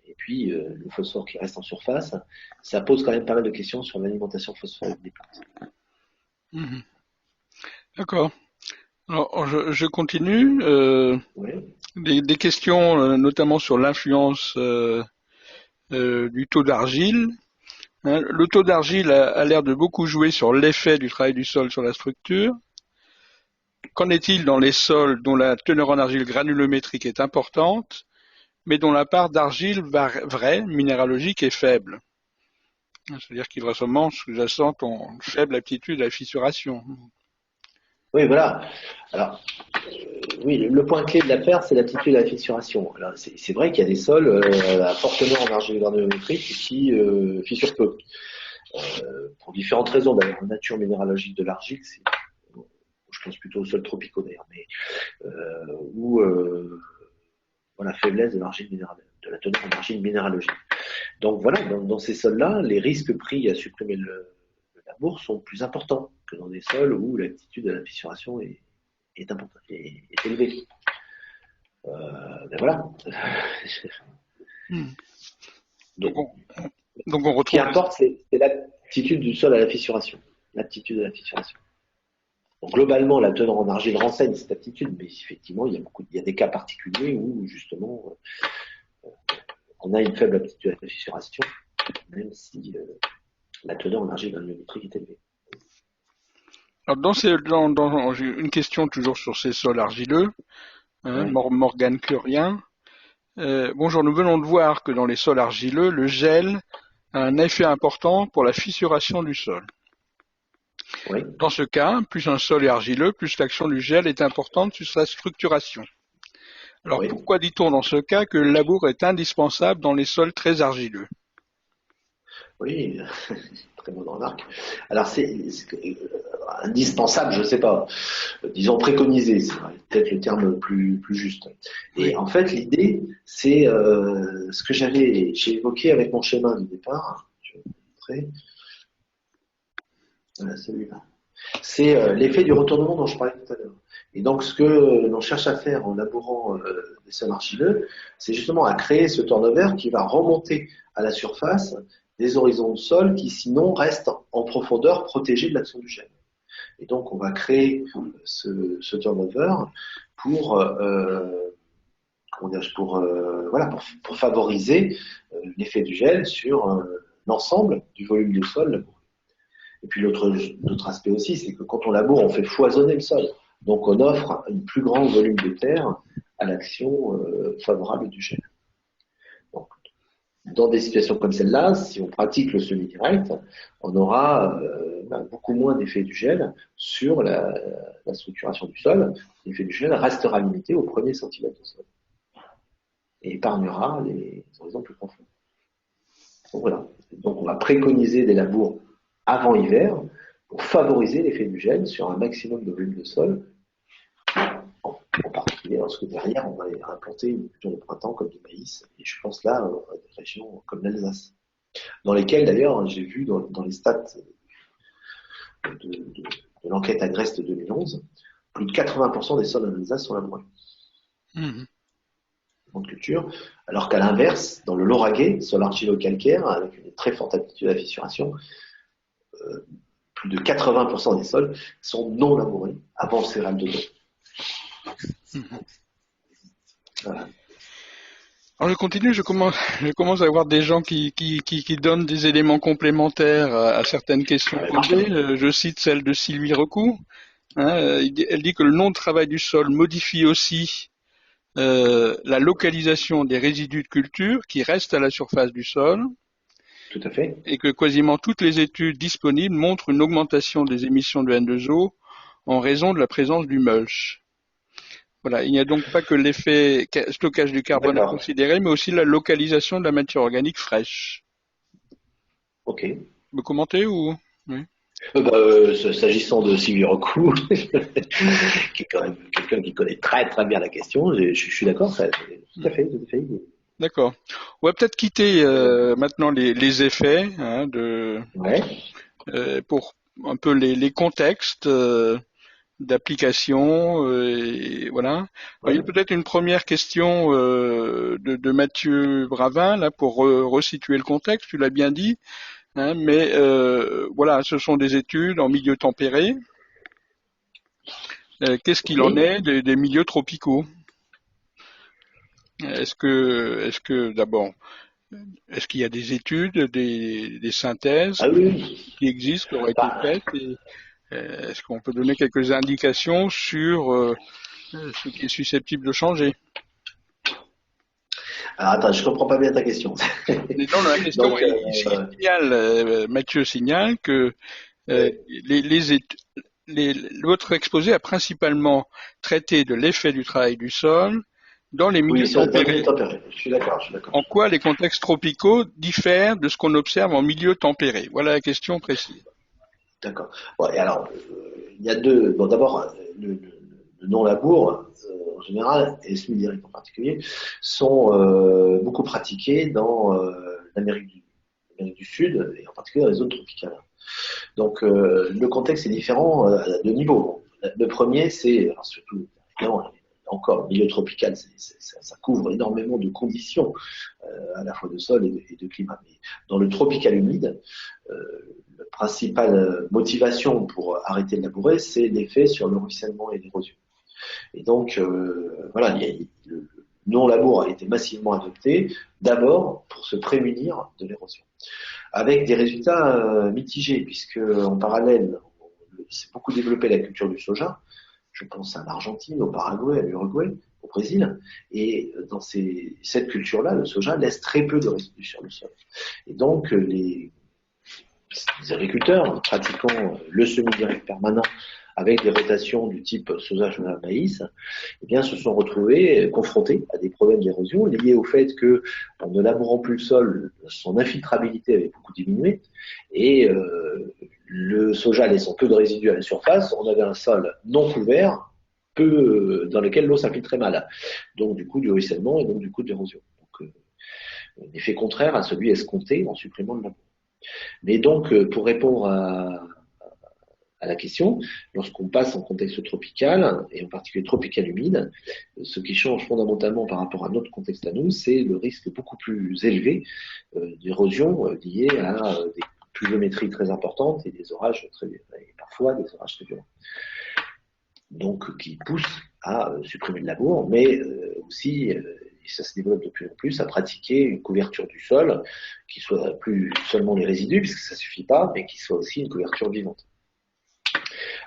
et puis le phosphore qui reste en surface, ça pose quand même pas mal de questions sur l'alimentation phosphorique des plantes. Mmh. D'accord. Alors, je continue. Oui. Des questions notamment sur l'influence du taux d'argile. Hein, le taux d'argile a l'air de beaucoup jouer sur l'effet du travail du sol sur la structure. Qu'en est-il dans les sols dont la teneur en argile granulométrique est importante, mais dont la part d'argile vraie, minéralogique, est faible? C'est-à-dire qu'il vraisemblablement sous-jacente une faible aptitude à la fissuration. Oui, voilà. Alors, oui, le point clé de l'affaire, c'est l'aptitude à la fissuration. Alors, c'est vrai qu'il y a des sols à forte teneur en argile granulométrique qui fissurent peu. Pour différentes raisons, d'ailleurs, la nature minéralogique de l'argile, je pense plutôt aux sols tropicaux d'ailleurs, mais ou la faiblesse de l'argile minérale, de la teneur en argile minéralogique. Donc voilà, dans ces sols-là, les risques pris à supprimer le labour sont plus importants que dans des sols où l'aptitude à la fissuration est élevée. Ben voilà. Donc on retrouve. Ce qui importe, c'est l'aptitude du sol à la fissuration. L'aptitude à la fissuration. Donc, globalement, la teneur en argile renseigne cette aptitude, mais effectivement, il y a des cas particuliers où, justement, on a une faible aptitude à la fissuration, même si la teneur en argile granulométrique est élevée. Alors j'ai une question toujours sur ces sols argileux, hein, Ouais. Morgane Curien. Bonjour, nous venons de voir que dans les sols argileux, le gel a un effet important pour la fissuration du sol. Oui. Dans ce cas, plus un sol est argileux, plus l'action du gel est importante sur sa structuration. Alors Oui. pourquoi dit-on dans ce cas que le labour est indispensable dans les sols très argileux? Oui, très bonne remarque. Alors c'est indispensable, je ne sais pas. Disons préconisé, c'est peut-être le terme plus juste. Et Oui. en fait, l'idée, c'est ce que j'ai évoqué avec mon schéma de départ. Je vais vous montrer. Voilà, celui-là. C'est l'effet du retournement dont je parlais tout à l'heure. Et donc, ce que l'on cherche à faire en labourant des sols argileux, c'est justement à créer ce turnover qui va remonter à la surface des horizons de sol qui, sinon, restent en profondeur protégés de l'action du gel. Et donc, on va créer ce turnover pour, pour favoriser l'effet du gel sur l'ensemble du volume de sol labouré. Et puis l'autre aspect aussi, c'est que quand on laboure, on fait foisonner le sol. Donc on offre un plus grand volume de terre à l'action favorable du gel. Donc, dans des situations comme celle-là, si on pratique le semi-direct, on aura beaucoup moins d'effet du gel sur la structuration du sol. L'effet du gel restera limité au premier centimètre de sol et épargnera les horizons plus profonds. Donc voilà. Donc on va préconiser des labours avant hiver pour favoriser l'effet du gel sur un maximum de volume de sol, en particulier lorsque derrière on va implanter une culture de printemps comme du maïs, et je pense là à des régions comme l'Alsace, dans lesquelles d'ailleurs j'ai vu dans les stats de l'enquête Agreste 2011, plus de 80% des sols en Alsace sont labourés. De culture, alors qu'à l'inverse, dans le Lauragais, sol argilo-calcaire, avec une très forte aptitude à la fissuration, plus de 80% des sols sont non labourés avant le céréal de dos. Voilà. Alors je continue, je commence à avoir des gens qui donnent des éléments complémentaires à certaines questions posées. Je cite celle de Sylvie Recoux. Elle dit que le non-travail du sol modifie aussi la localisation des résidus de culture qui restent à la surface du sol. Tout à fait. Et que quasiment toutes les études disponibles montrent une augmentation des émissions de N2O en raison de la présence du mulch. Voilà, il n'y a donc pas que l'effet stockage du carbone à considérer, mais aussi la localisation de la matière organique fraîche. Ok. Vous me commentez ou oui. S'agissant de Sylvie Recoux, qui est quand même quelqu'un qui connaît très très bien la question, je suis d'accord, tout à fait. D'accord. On va peut-être quitter maintenant les effets pour un peu les contextes d'application. Voilà. Alors, il y a peut-être une première question de Mathieu Bravin là pour resituer le contexte. Tu l'as bien dit. Mais voilà, ce sont des études en milieu tempéré. Qu'est-ce qu'il en est des milieux tropicaux? Est-ce que d'abord, est-ce qu'il y a des études, des synthèses qui existent, qui auraient été faites et est-ce qu'on peut donner quelques indications sur ce qui est susceptible de changer? Alors attends, je comprends pas bien ta question. Non, la question, Mathieu signale que votre exposé a principalement traité de l'effet du travail du sol dans les milieux tempérés. Je suis d'accord. En quoi les contextes tropicaux diffèrent de ce qu'on observe en milieu tempéré? Voilà la question précise. D'accord. Bon, et alors, il y a deux. Bon, d'abord, le non-labour, en général, et le semi-direct en particulier, sont beaucoup pratiqués dans l'Amérique du Sud, et en particulier dans les zones tropicales. Donc, le contexte est différent à deux niveaux. Le premier, c'est, surtout, évidemment, encore, milieu tropical, ça couvre énormément de conditions, à la fois de sol et de climat. Mais dans le tropical humide, la principale motivation pour arrêter de labourer, c'est l'effet sur le ruissellement et l'érosion. Et donc, voilà, le non-labour a été massivement adopté, d'abord pour se prémunir de l'érosion. Avec des résultats mitigés, puisque en parallèle, c'est beaucoup développé la culture du soja. Je pense à l'Argentine, au Paraguay, à l'Uruguay, au Brésil. Et dans cette culture-là, le soja laisse très peu de résidus sur le sol. Et donc, les agriculteurs pratiquant le semi-direct permanent avec des rotations du type soja, maïs, eh bien, se sont retrouvés confrontés à des problèmes d'érosion liés au fait que, en ne labourant plus le sol, son infiltrabilité avait beaucoup diminué et le soja laissant peu de résidus à la surface, on avait un sol non couvert, dans lequel l'eau s'infiltrait mal. Donc, du coup, du ruissellement et donc, du coup, de l'érosion. Donc, un effet contraire à celui escompté en supprimant le labour. Mais donc, pour répondre à la question, lorsqu'on passe en contexte tropical, et en particulier tropical humide, ce qui change fondamentalement par rapport à notre contexte à nous, c'est le risque beaucoup plus élevé d'érosion lié à des pluviométries très importantes et des orages et parfois des orages très violents. Donc, qui poussent à supprimer le labour, mais aussi, et ça se développe de plus en plus, à pratiquer une couverture du sol qui soit plus seulement les résidus, puisque ça suffit pas, mais qui soit aussi une couverture vivante.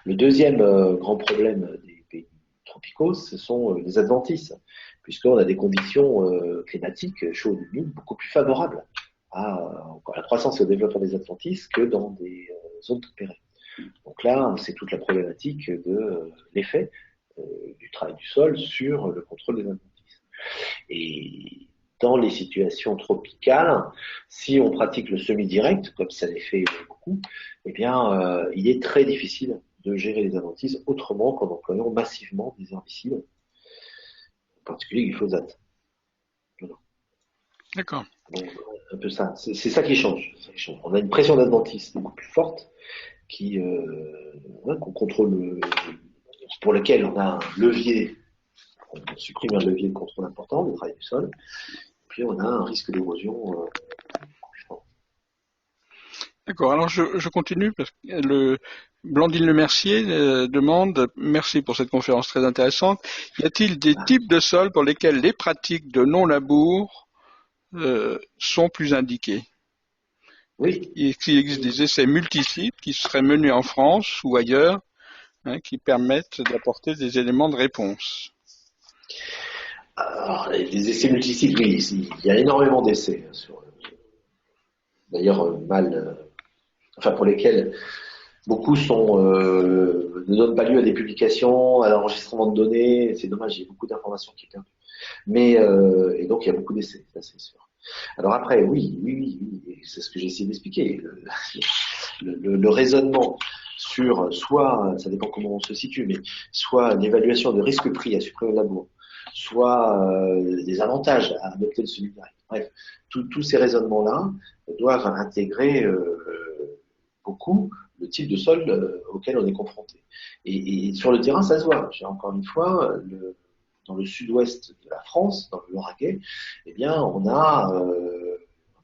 Le deuxième grand problème des pays tropicaux, ce sont les adventices, puisqu'on a des conditions climatiques chaudes et humides beaucoup plus favorables à la croissance et au développement des adventices que dans des zones tempérées. Donc là, c'est toute la problématique de l'effet du travail du sol sur le contrôle des adventices. Et dans les situations tropicales, si on pratique le semi-direct, comme ça l'est fait beaucoup, eh bien, il est très difficile de gérer les adventices autrement qu'en employant massivement des herbicides, en particulier glyphosate. Voilà. D'accord. Donc, un peu ça. C'est ça qui change. On a une pression d'adventices beaucoup plus forte qu'on contrôle, pour lequel on a un levier, on supprime un levier de contrôle important du travail du sol, puis on a un risque d'érosion. D'accord, alors je continue parce que Blandine Lemercier demande, merci pour cette conférence très intéressante, y a-t-il des types de sols pour lesquels les pratiques de non-labour sont plus indiquées? Oui. Est-ce qu'il existe des essais multisites qui seraient menés en France ou ailleurs, qui permettent d'apporter des éléments de réponse? Alors, les essais multisites, oui, il y a énormément d'essais. D'ailleurs, pour lesquels beaucoup ne donnent pas lieu à des publications, à l'enregistrement de données. C'est dommage, il y a beaucoup d'informations qui sont perdues. Mais et donc il y a beaucoup d'essais, ça c'est sûr. Alors après, oui, c'est ce que j'ai essayé d'expliquer. Le raisonnement sur soit, ça dépend comment on se situe, mais soit l'évaluation de risque-prix à supprimer le labour, soit des avantages à adopter le semi-direct. Bref, tous ces raisonnements-là doivent intégrer beaucoup le type de sol auquel on est confronté. Et sur le terrain, ça se voit. Encore une fois, dans le sud-ouest de la France, dans le Lauragais, eh bien, on a un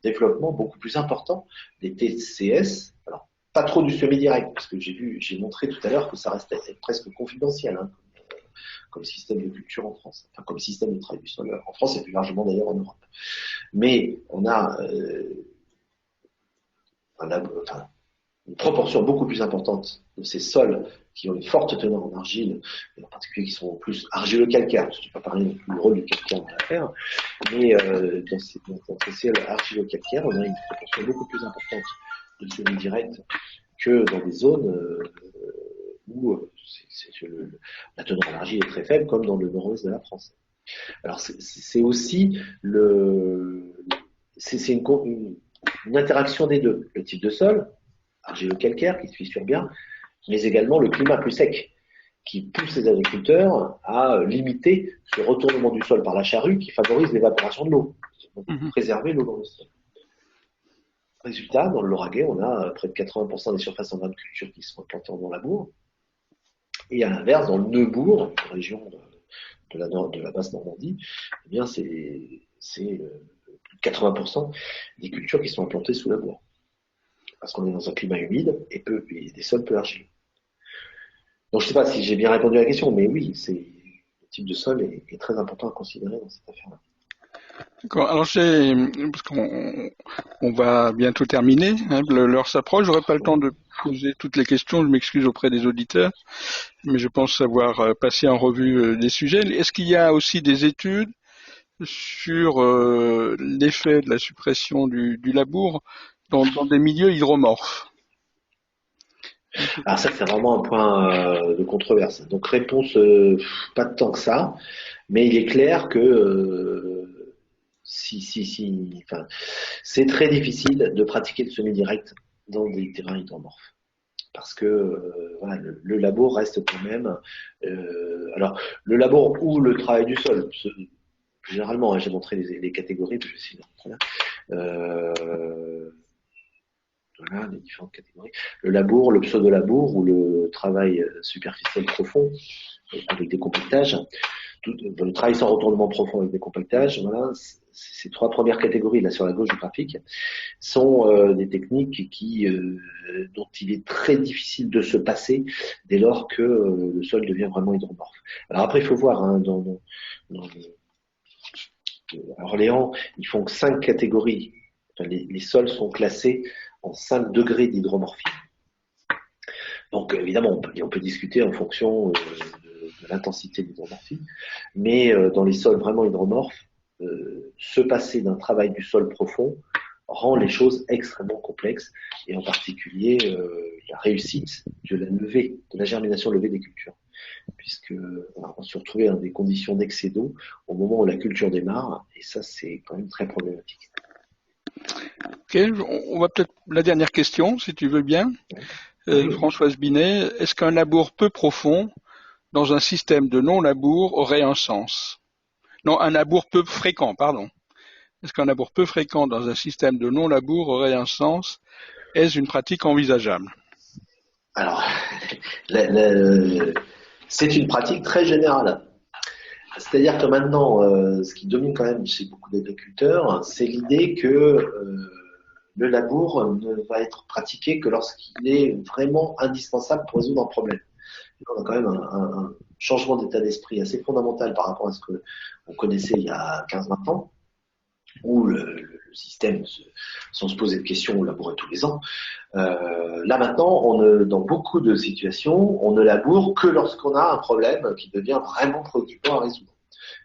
développement beaucoup plus important des TCS. Alors, pas trop du semi-direct, parce que j'ai montré tout à l'heure que ça restait presque confidentiel, comme système de culture en France, enfin comme système de travail du sol en France et plus largement d'ailleurs en Europe. Mais on a une proportion beaucoup plus importante de ces sols qui ont une forte teneur en argile, et en particulier qui sont plus argilo-calcaires, parce que je ne vais pas parler non plus du rôle du calcaire dans l'affaire, mais dans ces sols argilo-calcaires, on a une proportion beaucoup plus importante de semi-direct que dans des zones où la teneur en argile est très faible, comme dans le nord-ouest de la France. Alors c'est aussi c'est une interaction des deux, le type de sol, argilo-calcaire qui se fissure bien, mais également le climat plus sec, qui pousse les agriculteurs à limiter ce retournement du sol par la charrue qui favorise l'évaporation de l'eau, donc préserver l'eau dans le sol. Résultat, dans le Lauragais, on a près de 80% des surfaces en grains de culture qui sont implantées en non-labour, et à l'inverse, dans le Neubourg, une région de la basse Normandie, eh bien c'est plus de 80% des cultures qui sont implantées sous labour. Parce qu'on est dans un climat humide et des sols peu argileux. Donc je ne sais pas si j'ai bien répondu à la question, mais oui, type de sol est très important à considérer dans cette affaire-là. D'accord. Alors parce qu'on va bientôt terminer, hein, l'heure s'approche, j'aurai pas le temps de poser toutes les questions, je m'excuse auprès des auditeurs, mais je pense avoir passé en revue les sujets. Est-ce qu'il y a aussi des études sur l'effet de la suppression du labour dans des milieux hydromorphes? Alors ça, c'est vraiment un point de controverse. Donc réponse, pas tant que ça, mais il est clair que enfin, c'est très difficile de pratiquer le semi-direct dans des terrains hydromorphes. Parce que voilà, le labour reste quand même. Alors, le labour ou le travail du sol, généralement, hein, j'ai montré les catégories, je vais essayer de montrer là. Voilà, les différentes catégories. Le labour, le pseudo-labour ou le travail superficiel profond avec des compactages. Le travail sans retournement profond avec des compactages. Voilà, ces trois premières catégories là sur la gauche du graphique sont des techniques dont il est très difficile de se passer dès lors que le sol devient vraiment hydromorphe. Alors après, il faut voir hein, à Orléans, ils font 5 catégories. Enfin, les sols sont classés en 5 degrés d'hydromorphie. Donc évidemment, on peut discuter en fonction de l'intensité de l'hydromorphie, mais dans les sols vraiment hydromorphes, se passer d'un travail du sol profond rend les choses extrêmement complexes, et en particulier la réussite de la levée, de la germination levée des cultures. Puisque on se retrouve dans des conditions d'excès d'eau au moment où la culture démarre, et ça c'est quand même très problématique. Ok, on va peut-être la dernière question, si tu veux bien. Oui. Françoise Binet, est-ce qu'un labour peu profond dans un système de non-labour aurait un sens? Non, un labour peu fréquent, pardon. Est-ce qu'un labour peu fréquent dans un système de non-labour aurait un sens? Est-ce une pratique envisageable? Alors, c'est une pratique très générale. C'est-à-dire que maintenant, ce qui domine quand même chez beaucoup d'agriculteurs, c'est l'idée que le labour ne va être pratiqué que lorsqu'il est vraiment indispensable pour résoudre un problème. On a quand même un changement d'état d'esprit assez fondamental par rapport à ce qu'on connaissait il y a 15-20 ans, où le système, sans se poser de questions, on labourait tous les ans. Là maintenant, dans beaucoup de situations, on ne laboure que lorsqu'on a un problème qui devient vraiment préoccupant à résoudre.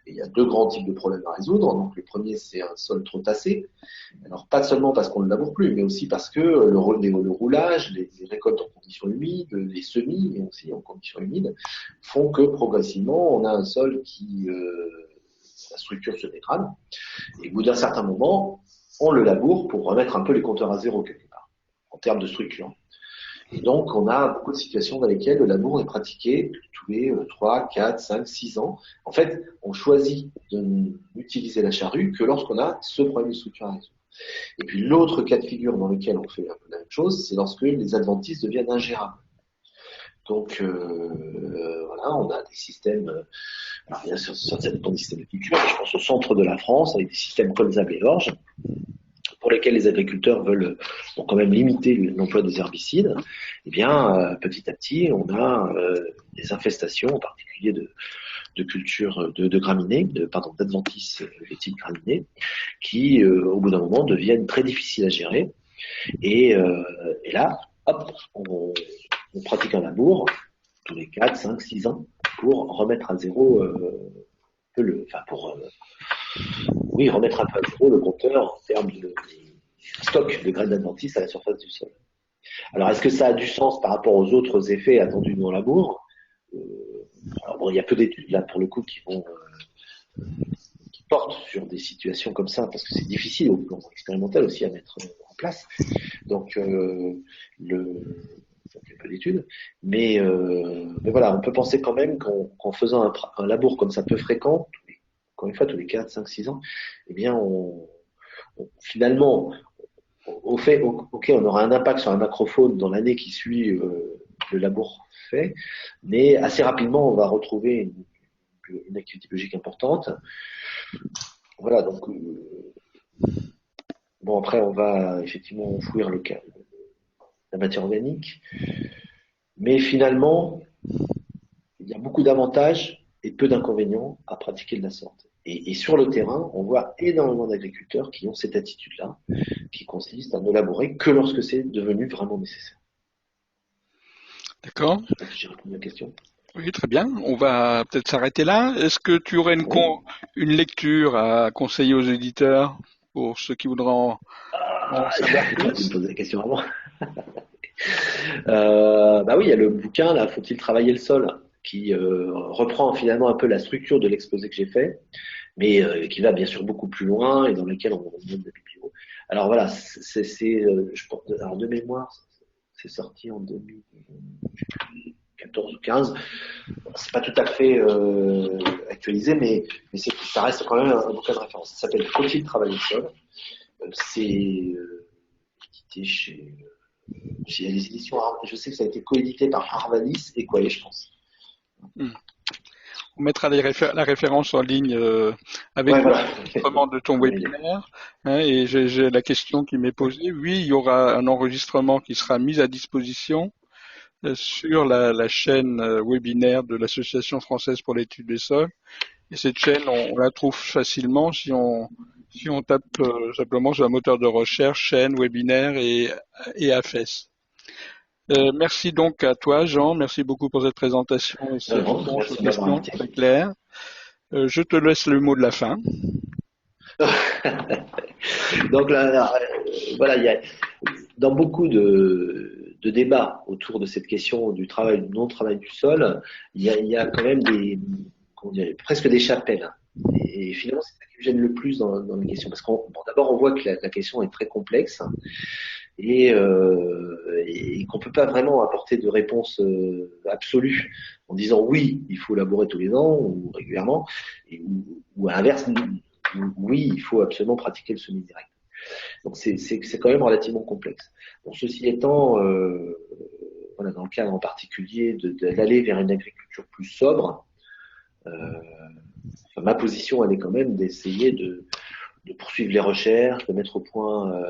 Et il y a 2 grands types de problèmes à résoudre. Donc le premier, c'est un sol trop tassé. Alors pas seulement parce qu'on ne laboure plus, mais aussi parce que le roulage, les récoltes en conditions humides, les semis, mais aussi en conditions humides, font que progressivement, on a un sol qui la structure se dégrade. Et au bout d'un certain moment, on le laboure pour remettre un peu les compteurs à zéro quelque part, en termes de structure. Et donc, on a beaucoup de situations dans lesquelles le labour est pratiqué tous les 3, 4, 5, 6 ans. En fait, on choisit de n'utiliser la charrue que lorsqu'on a ce problème de structure à résoudre. Et puis, l'autre cas de figure dans lequel on fait un peu la même chose, c'est lorsque les adventices deviennent ingérables. Donc, voilà, on a des systèmes, alors bien sûr, ça dépend des systèmes de culture, mais je pense au centre de la France, avec des systèmes colzables et orges, pour lesquels les agriculteurs veulent quand même limiter l'emploi des herbicides. Eh bien, petit à petit, on a des infestations, en particulier de cultures de graminées, d'adventices de type graminées, qui, au bout d'un moment, deviennent très difficiles à gérer. Et là, hop, on pratique un labour tous les 4, 5, 6 ans pour remettre à zéro remettre un peu à zéro le compteur en termes de stock de graines d'adventices à la surface du sol. Alors, est-ce que ça a du sens par rapport aux autres effets attendus dans le labour? Alors bon, il y a peu d'études là pour le coup qui portent sur des situations comme ça, parce que c'est difficile au plan expérimental aussi à mettre en place. Donc, il y a peu d'études, mais voilà, on peut penser quand même qu'en faisant un labour comme ça peu fréquent, encore une fois tous les 4, 5, 6 ans, eh bien finalement, on aura un impact sur la macrofaune dans l'année qui suit le labour fait, mais assez rapidement, on va retrouver une activité biologique importante. Voilà, donc bon, après, on va effectivement enfouir la matière organique, mais finalement, il y a beaucoup d'avantages et peu d'inconvénients à pratiquer de la sorte. Et sur le terrain, on voit énormément d'agriculteurs qui ont cette attitude-là, qui consiste à ne labourer que lorsque c'est devenu vraiment nécessaire. D'accord. Je ne sais pas si j'ai répondu à la question. Oui, très bien. On va peut-être s'arrêter là. Est-ce que tu aurais Oui. une lecture à conseiller aux éditeurs pour ceux qui voudront en savoir J'aurais dû me plus? poser la question avant. Bah oui, il y a le bouquin, là, Faut-il travailler le sol, qui reprend finalement un peu la structure de l'exposé que j'ai fait, mais qui va bien sûr beaucoup plus loin et dans lequel on donne des biblios. Alors voilà, je porte, alors de mémoire, c'est sorti en 2014 ou 15. C'est pas tout à fait actualisé, mais ça reste quand même un bouquin de référence. Ça s'appelle Faut-il travailler le sol. C'est édité chez les éditions. Je sais que ça a été coédité par Arvalis et Quaye, je pense. Hmm. On mettra la référence en ligne avec Ouais, voilà. l'enregistrement de ton Oui, webinaire. Hein, et j'ai la question qui m'est posée. Oui, il y aura un enregistrement qui sera mis à disposition sur la chaîne webinaire de l'Association française pour l'étude des sols. Et cette chaîne, on la trouve facilement si on tape simplement sur un moteur de recherche, chaîne, webinaire et AFES. Merci donc à toi, Jean. Merci beaucoup pour cette présentation et ces non, réponses aux merci de m'avoir questions invité. très claires. Je te laisse le mot de la fin. Donc là, voilà, il y a dans beaucoup de débats autour de cette question du travail, du non-travail du sol, il y a quand même presque des chapelles. Et finalement, c'est ça qui me gêne le plus dans les questions. Parce d'abord, on voit que la question est très complexe et qu'on ne peut pas vraiment apporter de réponse absolue en disant oui, il faut labourer tous les ans ou régulièrement, ou à l'inverse, oui, il faut absolument pratiquer le semi-direct. Donc c'est quand même relativement complexe. Bon, ceci étant, voilà, dans le cadre en particulier d'aller vers une agriculture plus sobre, ma position, elle est quand même d'essayer de poursuivre les recherches, de mettre au point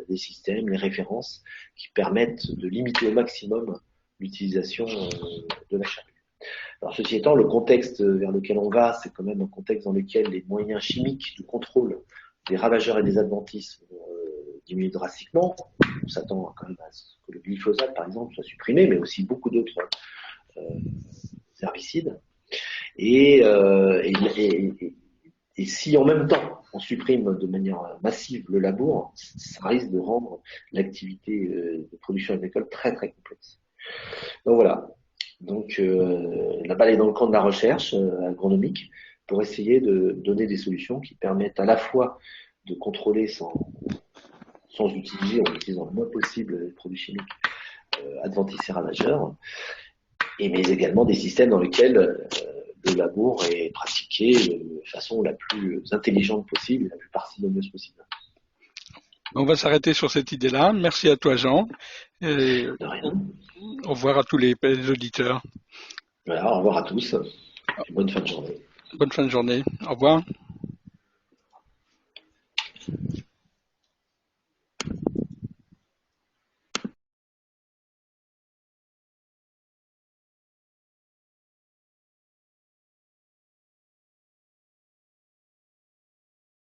des systèmes, les références qui permettent de limiter au maximum l'utilisation de la charrue. Alors ceci étant, le contexte vers lequel on va, c'est quand même un contexte dans lequel les moyens chimiques de contrôle des ravageurs et des adventices vont diminuer drastiquement. On s'attend quand même à ce que le glyphosate, par exemple, soit supprimé, mais aussi beaucoup d'autres herbicides. Et si en même temps on supprime de manière massive le labour, ça risque de rendre l'activité de production agricole très très complexe. Donc voilà. Donc la balle est dans le camp de la recherche agronomique pour essayer de donner des solutions qui permettent à la fois de contrôler sans utiliser, en utilisant le moins possible les produits chimiques adventices et ravageurs, mais également des systèmes dans lesquels le labour est pratiqué de façon la plus intelligente possible et la plus parcimonieuse possible. On va s'arrêter sur cette idée-là. Merci à toi, Jean. Et De rien. au revoir à tous les auditeurs. Voilà, au revoir à tous. Et bonne fin de journée. Bonne fin de journée. Au revoir.